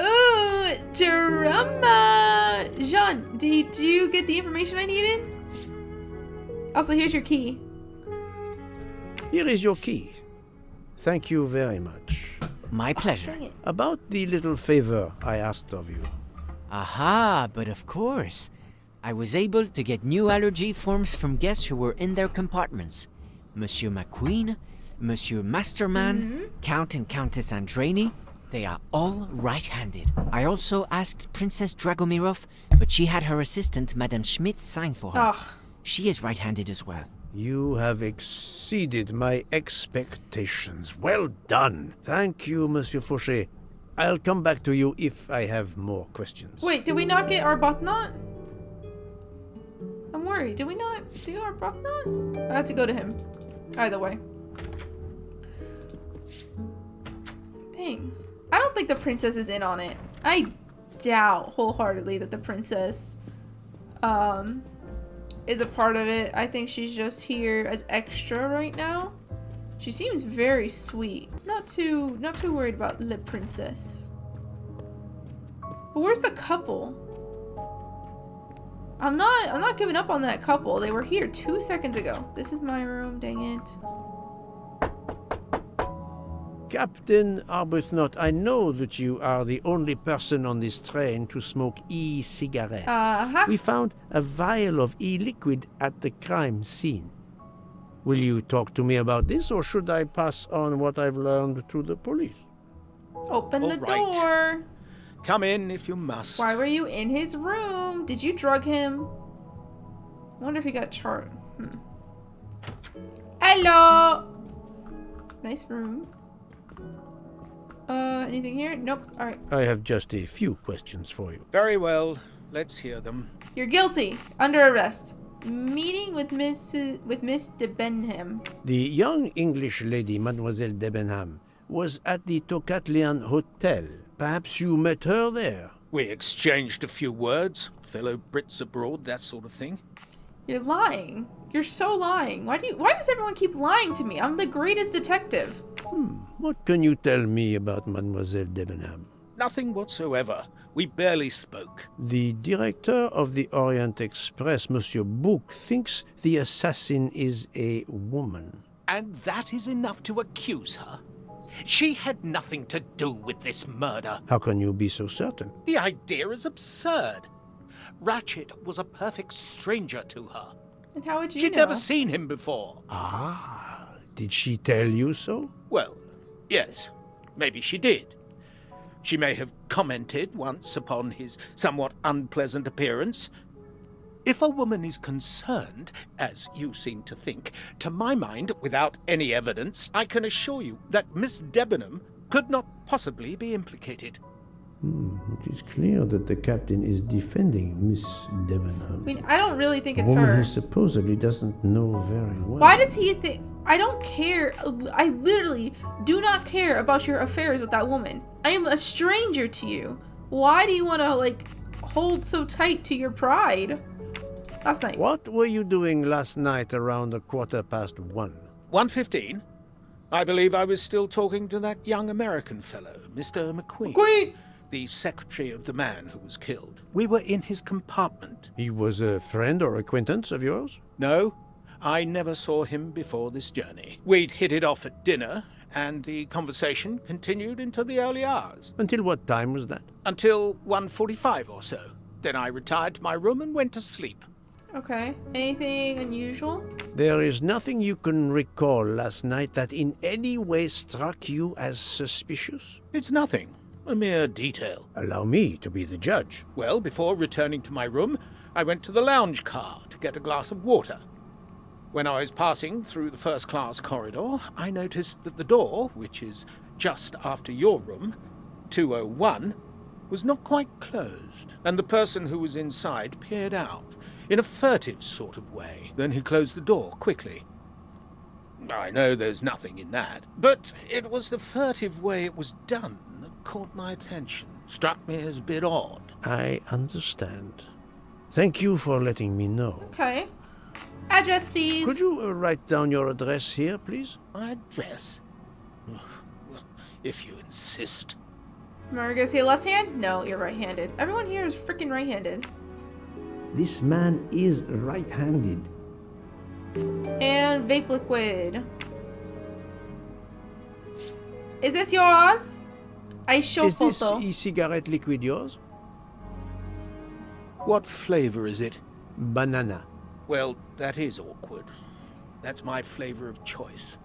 Ooh, drama! Jean, did you get the information I needed? Also, here's your key. Here is your key. Thank you very much. My pleasure. About the little favor I asked of you. Aha, but of course. I was able to get new allergy forms from guests who were in their compartments. Monsieur McQueen, Monsieur Masterman, Count and Countess Andreni. They are all right-handed. I also asked Princess Dragomirov, but she had her assistant, Madame Schmidt, sign for her. Ugh. She is right-handed as well. You have exceeded my expectations. Well done. Thank you, Monsieur Fauché. I'll come back to you if I have more questions. Wait, did we not get Arbuthnot? I'm worried. Did we not do Arbuthnot? I have to go to him. Either way. Dang. I don't think the princess is in on it. I doubt wholeheartedly that the princess is a part of it. I think she's just here as extra right now. She seems very sweet. Not too worried about the princess. But where's the couple? I'm not giving up on that couple. They were here 2 seconds ago. This is my room, dang it. Captain Arbuthnot, I know that you are the only person on this train to smoke e-cigarettes. We found a vial of e-liquid at the crime scene. Will you talk to me about this, or should I pass on what I've learned to the police? Open the door. Come in if you must. Why were you in his room? Did you drug him? I wonder if he got charged. Hello! Nice room. Anything here? Nope. Alright. I have just a few questions for you. Very well. Let's hear them. You're guilty. Under arrest. Meeting with Miss Debenham. The young English lady, Mademoiselle Debenham, was at the Tocatlian Hotel. Perhaps you met her there? We exchanged a few words. Fellow Brits abroad, that sort of thing. You're lying. You're so lying. Why does everyone keep lying to me? I'm the greatest detective. What can you tell me about Mademoiselle Debenham? Nothing whatsoever. We barely spoke. The director of the Orient Express, Monsieur Bouc, thinks the assassin is a woman. And that is enough to accuse her? She had nothing to do with this murder. How can you be so certain? The idea is absurd. Ratchet was a perfect stranger to her. And how would you She'd know? never seen him before. Ah, did she tell you so? Well, yes, maybe she did. She may have commented once upon his somewhat unpleasant appearance. If a woman is concerned, as you seem to think, to my mind, without any evidence, I can assure you that Miss Debenham could not possibly be implicated. It is clear that the captain is defending Miss Debenham. I mean, I don't really think it's a woman her. he supposedly doesn't know very well. Why does he think... I don't care. I literally do not care about your affairs with that woman. I am a stranger to you. Why do you want to, like, hold so tight to your pride? Last night. What were you doing last night around 1:15? 1:15? I believe I was still talking to that young American fellow, Mr. McQueen. McQueen! The secretary of the man who was killed. We were in his compartment. He was a friend or acquaintance of yours? No, I never saw him before this journey. We'd hit it off at dinner, and the conversation continued into the early hours. Until what time was that? Until 1:45 or so. Then I retired to my room and went to sleep. Okay. Anything unusual? There is nothing you can recall last night that in any way struck you as suspicious? It's nothing. A mere detail. Allow me to be the judge. Well, before returning to my room, I went to the lounge car to get a glass of water. When I was passing through the first-class corridor, I noticed that the door, which is just after your room, 201, was not quite closed, and the person who was inside peered out in a furtive sort of way. Then he closed the door quickly. I know there's nothing in that, but it was the furtive way it was done that caught my attention. Struck me as a bit odd. I understand. Thank you for letting me know. Okay. Address, please. Could you write down your address here, please? My address? If you insist. Am I gonna say left hand? No, you're right-handed. Everyone here is freaking right-handed. This man is right-handed. And vape liquid. Is this yours? I show Is this photo. e-cigarette liquid yours? What flavor is it? Banana. Well, that is awkward. That's my flavor of choice.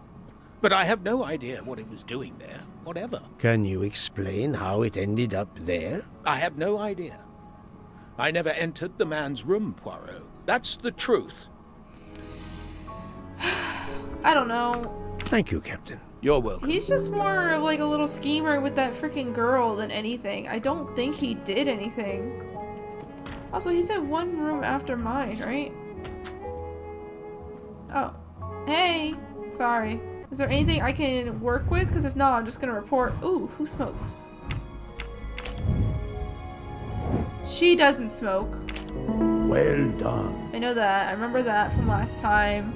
But I have no idea what it was doing there, whatever. Can you explain how it ended up there? I have no idea. I never entered the man's room, Poirot. That's the truth. I don't know. Thank you, Captain. You're welcome. He's just more of like a little schemer with that freaking girl than anything. I don't think he did anything. Also, he said one room after mine, right? Oh. Hey! Sorry. Is there anything I can work with? Because if not, I'm just gonna report. Ooh, who smokes? She doesn't smoke. Well done. I know that. I remember that from last time.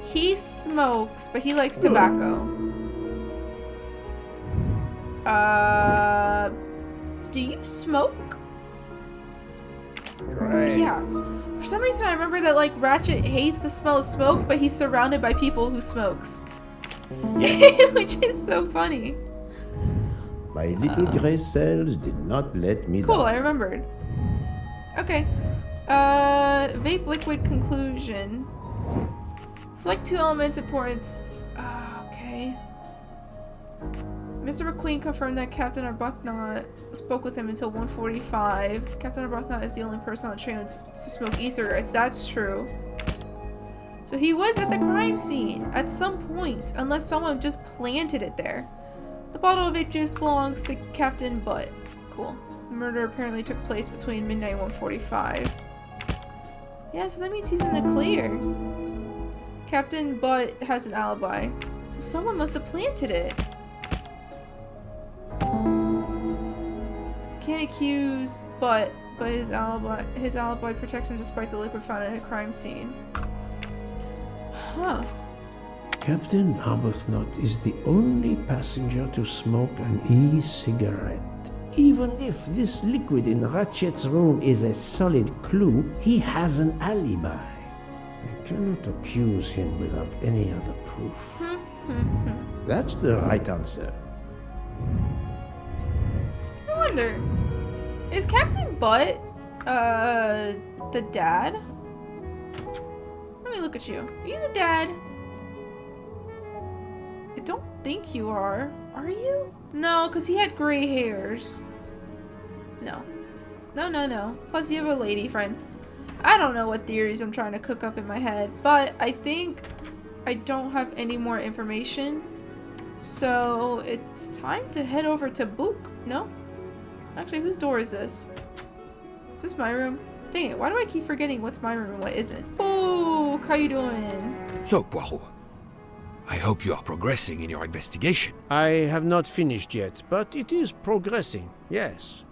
He smokes, but he likes tobacco. Do you smoke? Right. Yeah. For some reason I remember that like Ratchet hates the smell of smoke, but he's surrounded by people who smokes. Which is so funny. My little gray cells did not let me Cool, down. I remembered. Okay. Vape liquid conclusion. Select 2 elements importance. Okay. Mr. McQueen confirmed that Captain Arbuthnot spoke with him until 1:45. Captain Arbuthnot is the only person on the train to smoke e-cigarettes. That's true. So he was at the crime scene at some point, unless someone just planted it there. The bottle of vape juice belongs to Captain Butt. Cool. The murder apparently took place between midnight and 1:45. Yeah, so that means he's in the clear. Captain Butt has an alibi. So someone must have planted it. Can't accuse Butt, but his alibi protects him despite the liquid found at a crime scene. Huh. Captain Arbuthnot is the only passenger to smoke an e-cigarette. Even if this liquid in Ratchet's room is a solid clue, he has an alibi. I cannot accuse him without any other proof. That's the right answer. I wonder, is Captain Butt, the dad? Let me look at you. Are you the dad? I don't think you are. Are you? No, because he had gray hairs. No. No. Plus you have a lady friend. I don't know what theories I'm trying to cook up in my head, but I think I don't have any more information. So it's time to head over to Book. No? Actually, whose door is this? Is this my room? Dang it, why do I keep forgetting what's my room and what isn't? Book, how you doing? So, Poirot, I hope you are progressing in your investigation. I have not finished yet, but it is progressing, yes.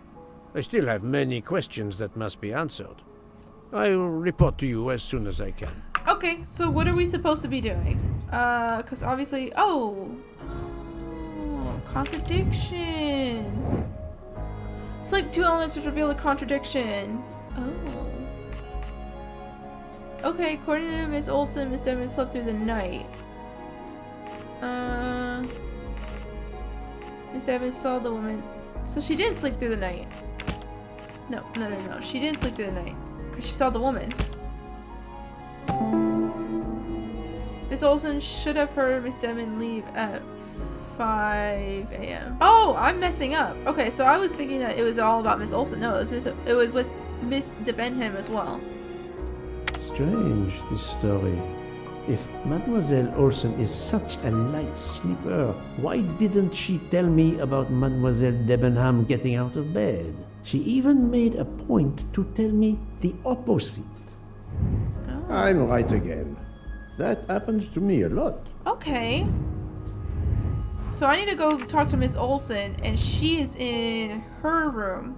I still have many questions that must be answered. I will report to you as soon as I can. Okay, so what are we supposed to be doing? Because obviously... Oh, contradiction. Select 2 elements which reveal a contradiction. Oh. Okay, according to Miss Olsen, Miss Devon slept through the night. Miss Devon saw the woman. So she didn't sleep through the night. No. She didn't sleep through the night. Because she saw the woman. Miss Olsen should have heard Miss Devon leave at 5 a.m. Oh, I'm messing up. Okay, so I was thinking that it was all about Miss Olsen. No, it was with Miss de Benham as well. Strange, this story. If Mademoiselle Olsen is such a light sleeper, why didn't she tell me about Mademoiselle Debenham getting out of bed? She even made a point to tell me the opposite. Oh. I'm right again. That happens to me a lot. Okay. So I need to go talk to Miss Olsen, and she is in her room.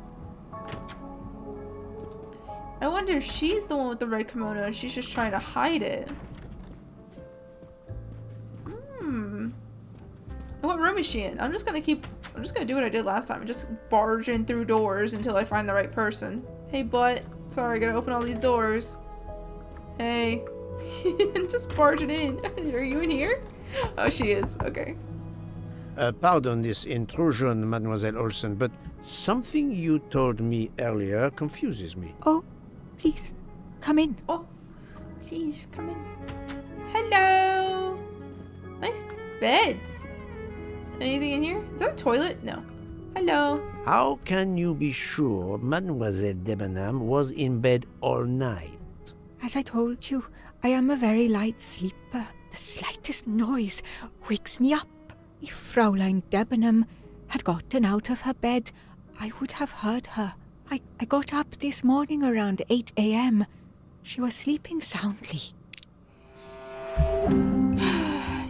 I wonder if she's the one with the red kimono and she's just trying to hide it. And what room is she in? I'm just gonna do what I did last time and just barge in through doors until I find the right person. Hey, Butt. Sorry, I gotta open all these doors. Hey. Just barging in. Are you in here? Oh, she is. Okay. Pardon this intrusion, Mademoiselle Olsen, but something you told me earlier confuses me. Oh, please, come in. Oh, please, come in. Nice beds. Anything in here? Is that a toilet? No. Hello. How can you be sure Mademoiselle Debenham was in bed all night? As I told you, I am a very light sleeper. The slightest noise wakes me up. If Fraulein Debenham had gotten out of her bed, I would have heard her. I got up this morning around 8 a.m. She was sleeping soundly.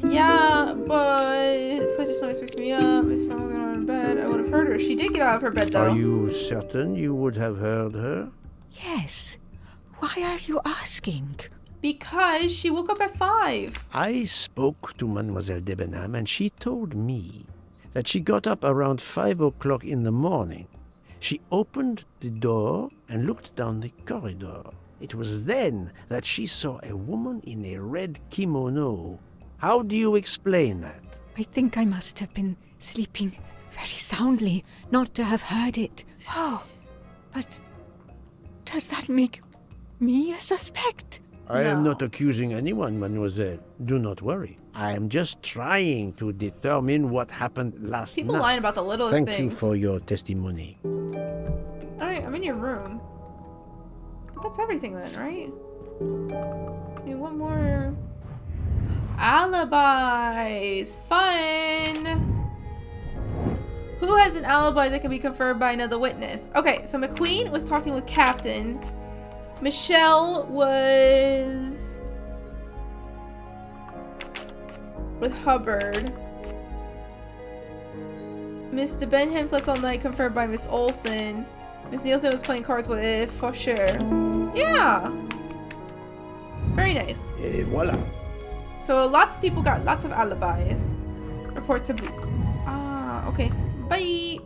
Yeah, but slightest noise wakes me up. Miss Frau got out of bed. I would have heard her. She did get out of her bed, though. Are you certain you would have heard her? Yes. Why are you asking? Because she woke up at 5. I spoke to Mademoiselle Debenham, and she told me that she got up around 5 o'clock in the morning. She opened the door and looked down the corridor. It was then that she saw a woman in a red kimono. How do you explain that? I think I must have been sleeping very soundly not to have heard it. Oh, but does that make me a suspect? I am not accusing anyone, mademoiselle. Do not worry. I am just trying to determine what happened last People night. lying about the littlest Thank things. you for your testimony. Alright, I'm in your room. But that's everything then, right? Maybe one more. Alibis! Fun! Who has an alibi that can be confirmed by another witness? Okay, so McQueen was talking with Captain. Michelle was with Hubbard. Miss de Benham slept all night, confirmed by Miss Olsen. Miss Nielsen was playing cards with Faucher. Yeah! Very nice. Et voilà. So lots of people got lots of alibis. Report to Book. Ah, okay. Bye!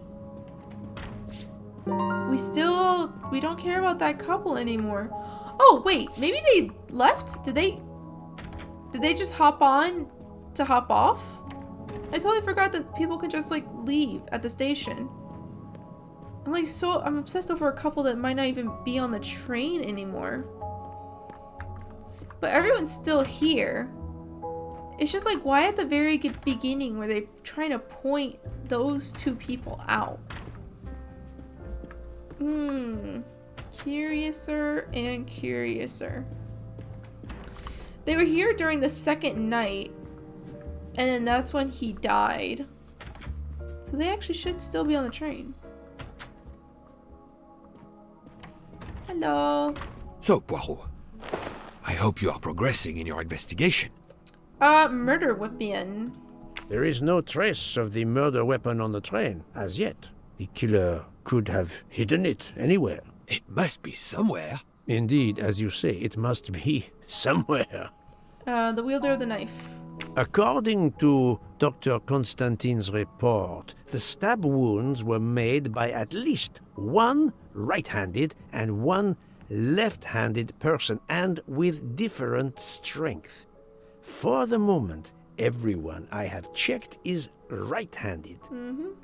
We don't care about that couple anymore. Oh, wait, maybe they left? Did they just hop on to hop off? I totally forgot that people could just like leave at the station. I'm obsessed over a couple that might not even be on the train anymore. But everyone's still here. It's just like, why at the very beginning were they trying to point those two people out? Curiouser and curiouser. They were here during the second night, and then that's when he died. So they actually should still be on the train. Hello. So, Poirot, I hope you are progressing in your investigation. Murder weapon. There is no trace of the murder weapon on the train, as yet. The killer could have hidden it anywhere. It must be somewhere. Indeed, as you say, it must be somewhere. The wielder of the knife. According to Dr. Constantine's report, the stab wounds were made by at least one right-handed and one left-handed person, and with different strength. For the moment, everyone I have checked is right-handed.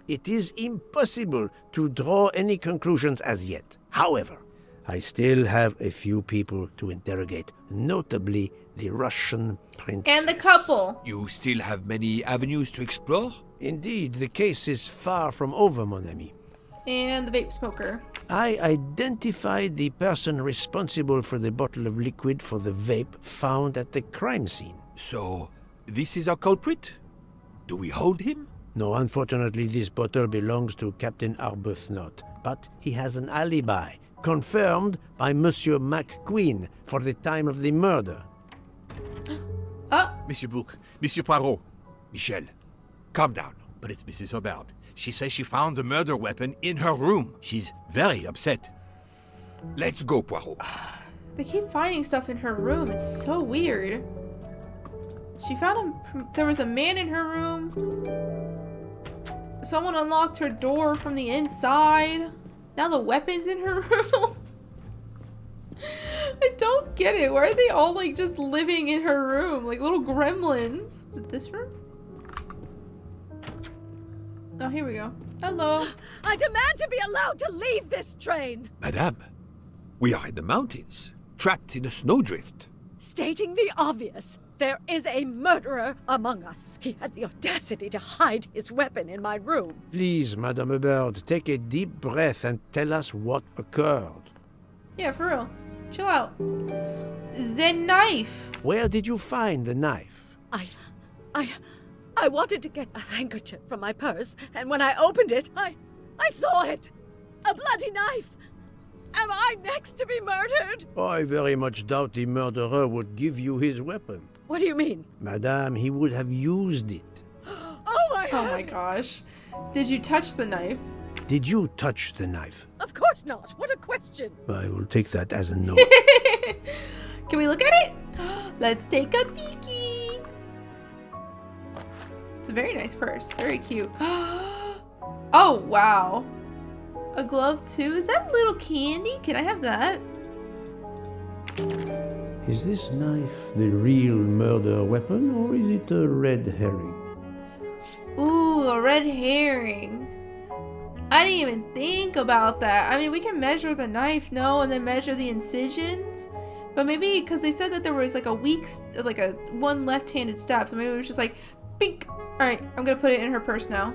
It is impossible to draw any conclusions as yet. However, I still have a few people to interrogate, notably the Russian princess. And the couple. You still have many avenues to explore? Indeed, the case is far from over, mon ami. And the vape smoker. I identified the person responsible for the bottle of liquid for the vape found at the crime scene. So, this is our culprit? Do we hold him? No, unfortunately, this bottle belongs to Captain Arbuthnot, but he has an alibi, confirmed by Monsieur McQueen for the time of the murder. Monsieur Bouc, Monsieur Poirot. Michel, calm down. But it's Mrs. Hubbard. She says she found the murder weapon in her room. She's very upset. Let's go, Poirot. They keep finding stuff in her room. It's so weird. She found there was a man in her room. Someone unlocked her door from the inside. Now the weapon's in her room. I don't get it. Why are they all like just living in her room? Like little gremlins. Is it this room? Oh, here we go. Hello. I demand to be allowed to leave this train. Madame, we are in the mountains, trapped in a snowdrift. Stating the obvious. There is a murderer among us. He had the audacity to hide his weapon in my room. Please, Madame Hubbard, take a deep breath and tell us what occurred. Yeah, for real. Chill out. The knife. Where did you find the knife? I wanted to get a handkerchief from my purse, and when I opened it, I saw it. A bloody knife. Am I next to be murdered? I very much doubt the murderer would give you his weapon. What do you mean? Madame, he would have used it. Oh my gosh. Did you touch the knife? Did you touch the knife? Of course not. What a question. I will take that as a no. Can we look at it? Let's take a peeky. It's a very nice purse. Very cute. Oh, wow. A glove too? Is that a little candy? Can I have that? Is this knife the real murder weapon, or is it a red herring? Ooh, a red herring. I didn't even think about that. I mean, we can measure the knife, no, and then measure the incisions. But maybe, because they said that there was like a one left-handed stab, so maybe it was just like, pink. Alright, I'm gonna put it in her purse now.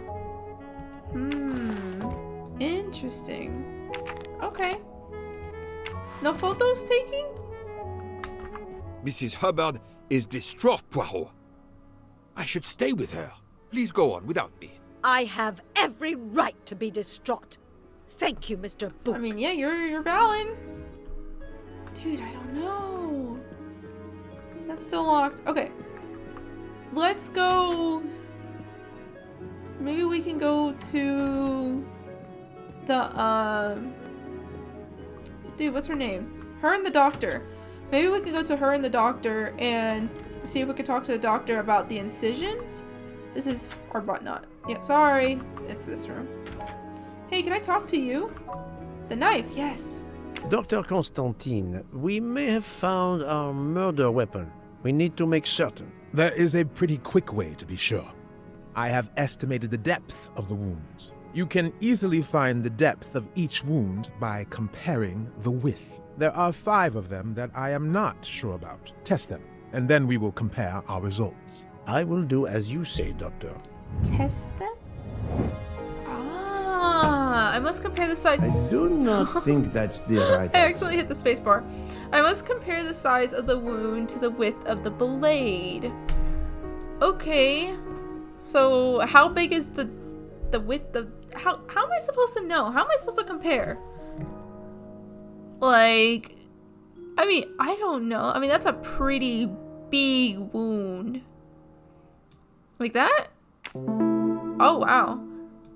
Interesting. Okay. No photos taking? Mrs. Hubbard is distraught, Poirot. I should stay with her. Please go on without me. I have every right to be distraught. Thank you, Mr. Book. I mean, yeah, you're valid. Dude, I don't know. That's still locked. Okay. Let's go. Maybe we can go to the dude, what's her name? Her and the doctor. Maybe we can go to her and the doctor and see if we can talk to the doctor about the incisions. This is our whatnot. Yep, sorry. It's this room. Hey, can I talk to you? The knife, yes. Dr. Constantine, we may have found our murder weapon. We need to make certain. There is a pretty quick way to be sure. I have estimated the depth of the wounds. You can easily find the depth of each wound by comparing the width. There are 5 of them that I am not sure about. Test them, and then we will compare our results. I will do as you say, Doctor. Test them? Ah, I must compare the size. I do not think that's the right I accidentally hit the space bar. I must compare the size of the wound to the width of the blade. Okay. So how big is the width of how am I supposed to know? How am I supposed to compare? Like, I mean, I don't know. I mean, that's a pretty big wound. Like that? Oh, wow.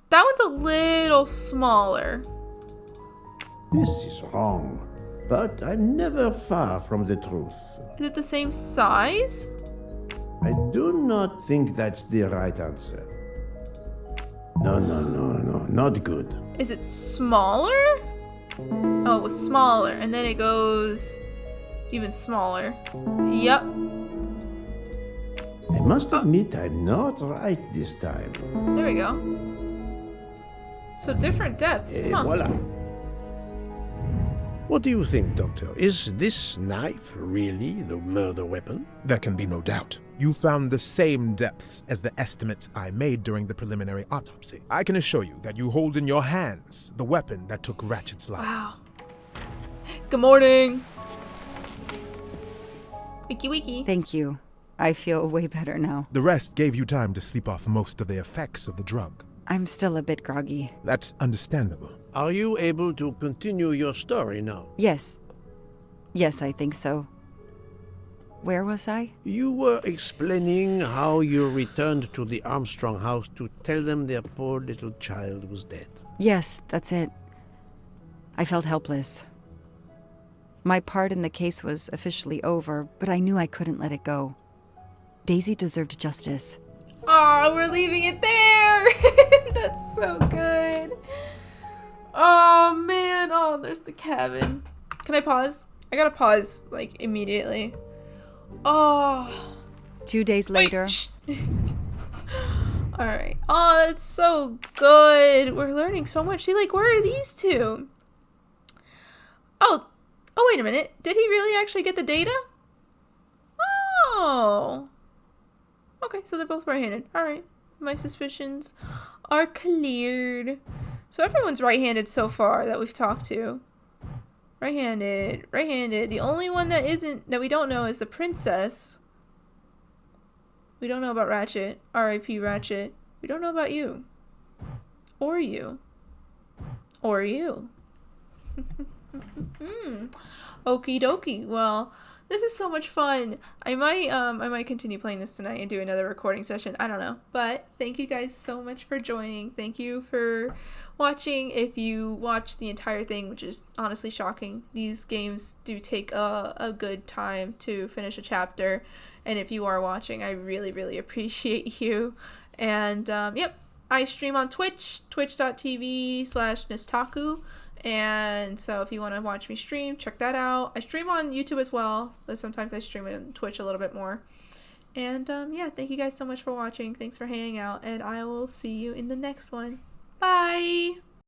That one's a little smaller. This is wrong, but I'm never far from the truth. Is it the same size? I do not think that's the right answer. No, not good. Is it smaller? Oh, it was smaller, and then it goes even smaller. Yep. I must admit I'm not right this time. There we go. So different depths. Et huh. voila. What do you think, Doctor? Is this knife really the murder weapon? There can be no doubt. You found the same depths as the estimates I made during the preliminary autopsy. I can assure you that you hold in your hands the weapon that took Ratchet's life. Wow. Good morning. Wiki wiki. Thank you. I feel way better now. The rest gave you time to sleep off most of the effects of the drug. I'm still a bit groggy. That's understandable. Are you able to continue your story now? Yes. Yes, I think so. Where was I? You were explaining how you returned to the Armstrong house to tell them their poor little child was dead. Yes, that's it. I felt helpless. My part in the case was officially over, but I knew I couldn't let it go. Daisy deserved justice. Oh, we're leaving it there. That's so good. Oh, man. Oh, there's the cabin. Can I pause? I gotta pause, like, immediately. Oh. 2 days later. Alright. Oh, that's so good. We're learning so much. See, like, where are these two? Oh, wait a minute. Did he really actually get the data? Oh. Okay, so they're both right-handed. Alright. My suspicions are cleared. So everyone's right-handed so far that we've talked to. Right-handed. Right-handed. The only one that isn't, that we don't know, is the princess. We don't know about Ratchet. R.I.P. Ratchet. We don't know about you. Or you. Or you. Okie dokie. Well, this is so much fun. I might continue playing this tonight and do another recording session. I don't know. But thank you guys so much for joining. Thank you for watching. If you watched the entire thing, which is honestly shocking, these games do take a good time to finish a chapter. And if you are watching, I really, really appreciate you. And yep, I stream on Twitch, twitch.tv/Nestakoo. And so if you want to watch me stream, check that out. I stream on YouTube as well, but sometimes I stream on Twitch a little bit more. And yeah, thank you guys so much for watching. Thanks for hanging out, and I will see you in the next one. Bye!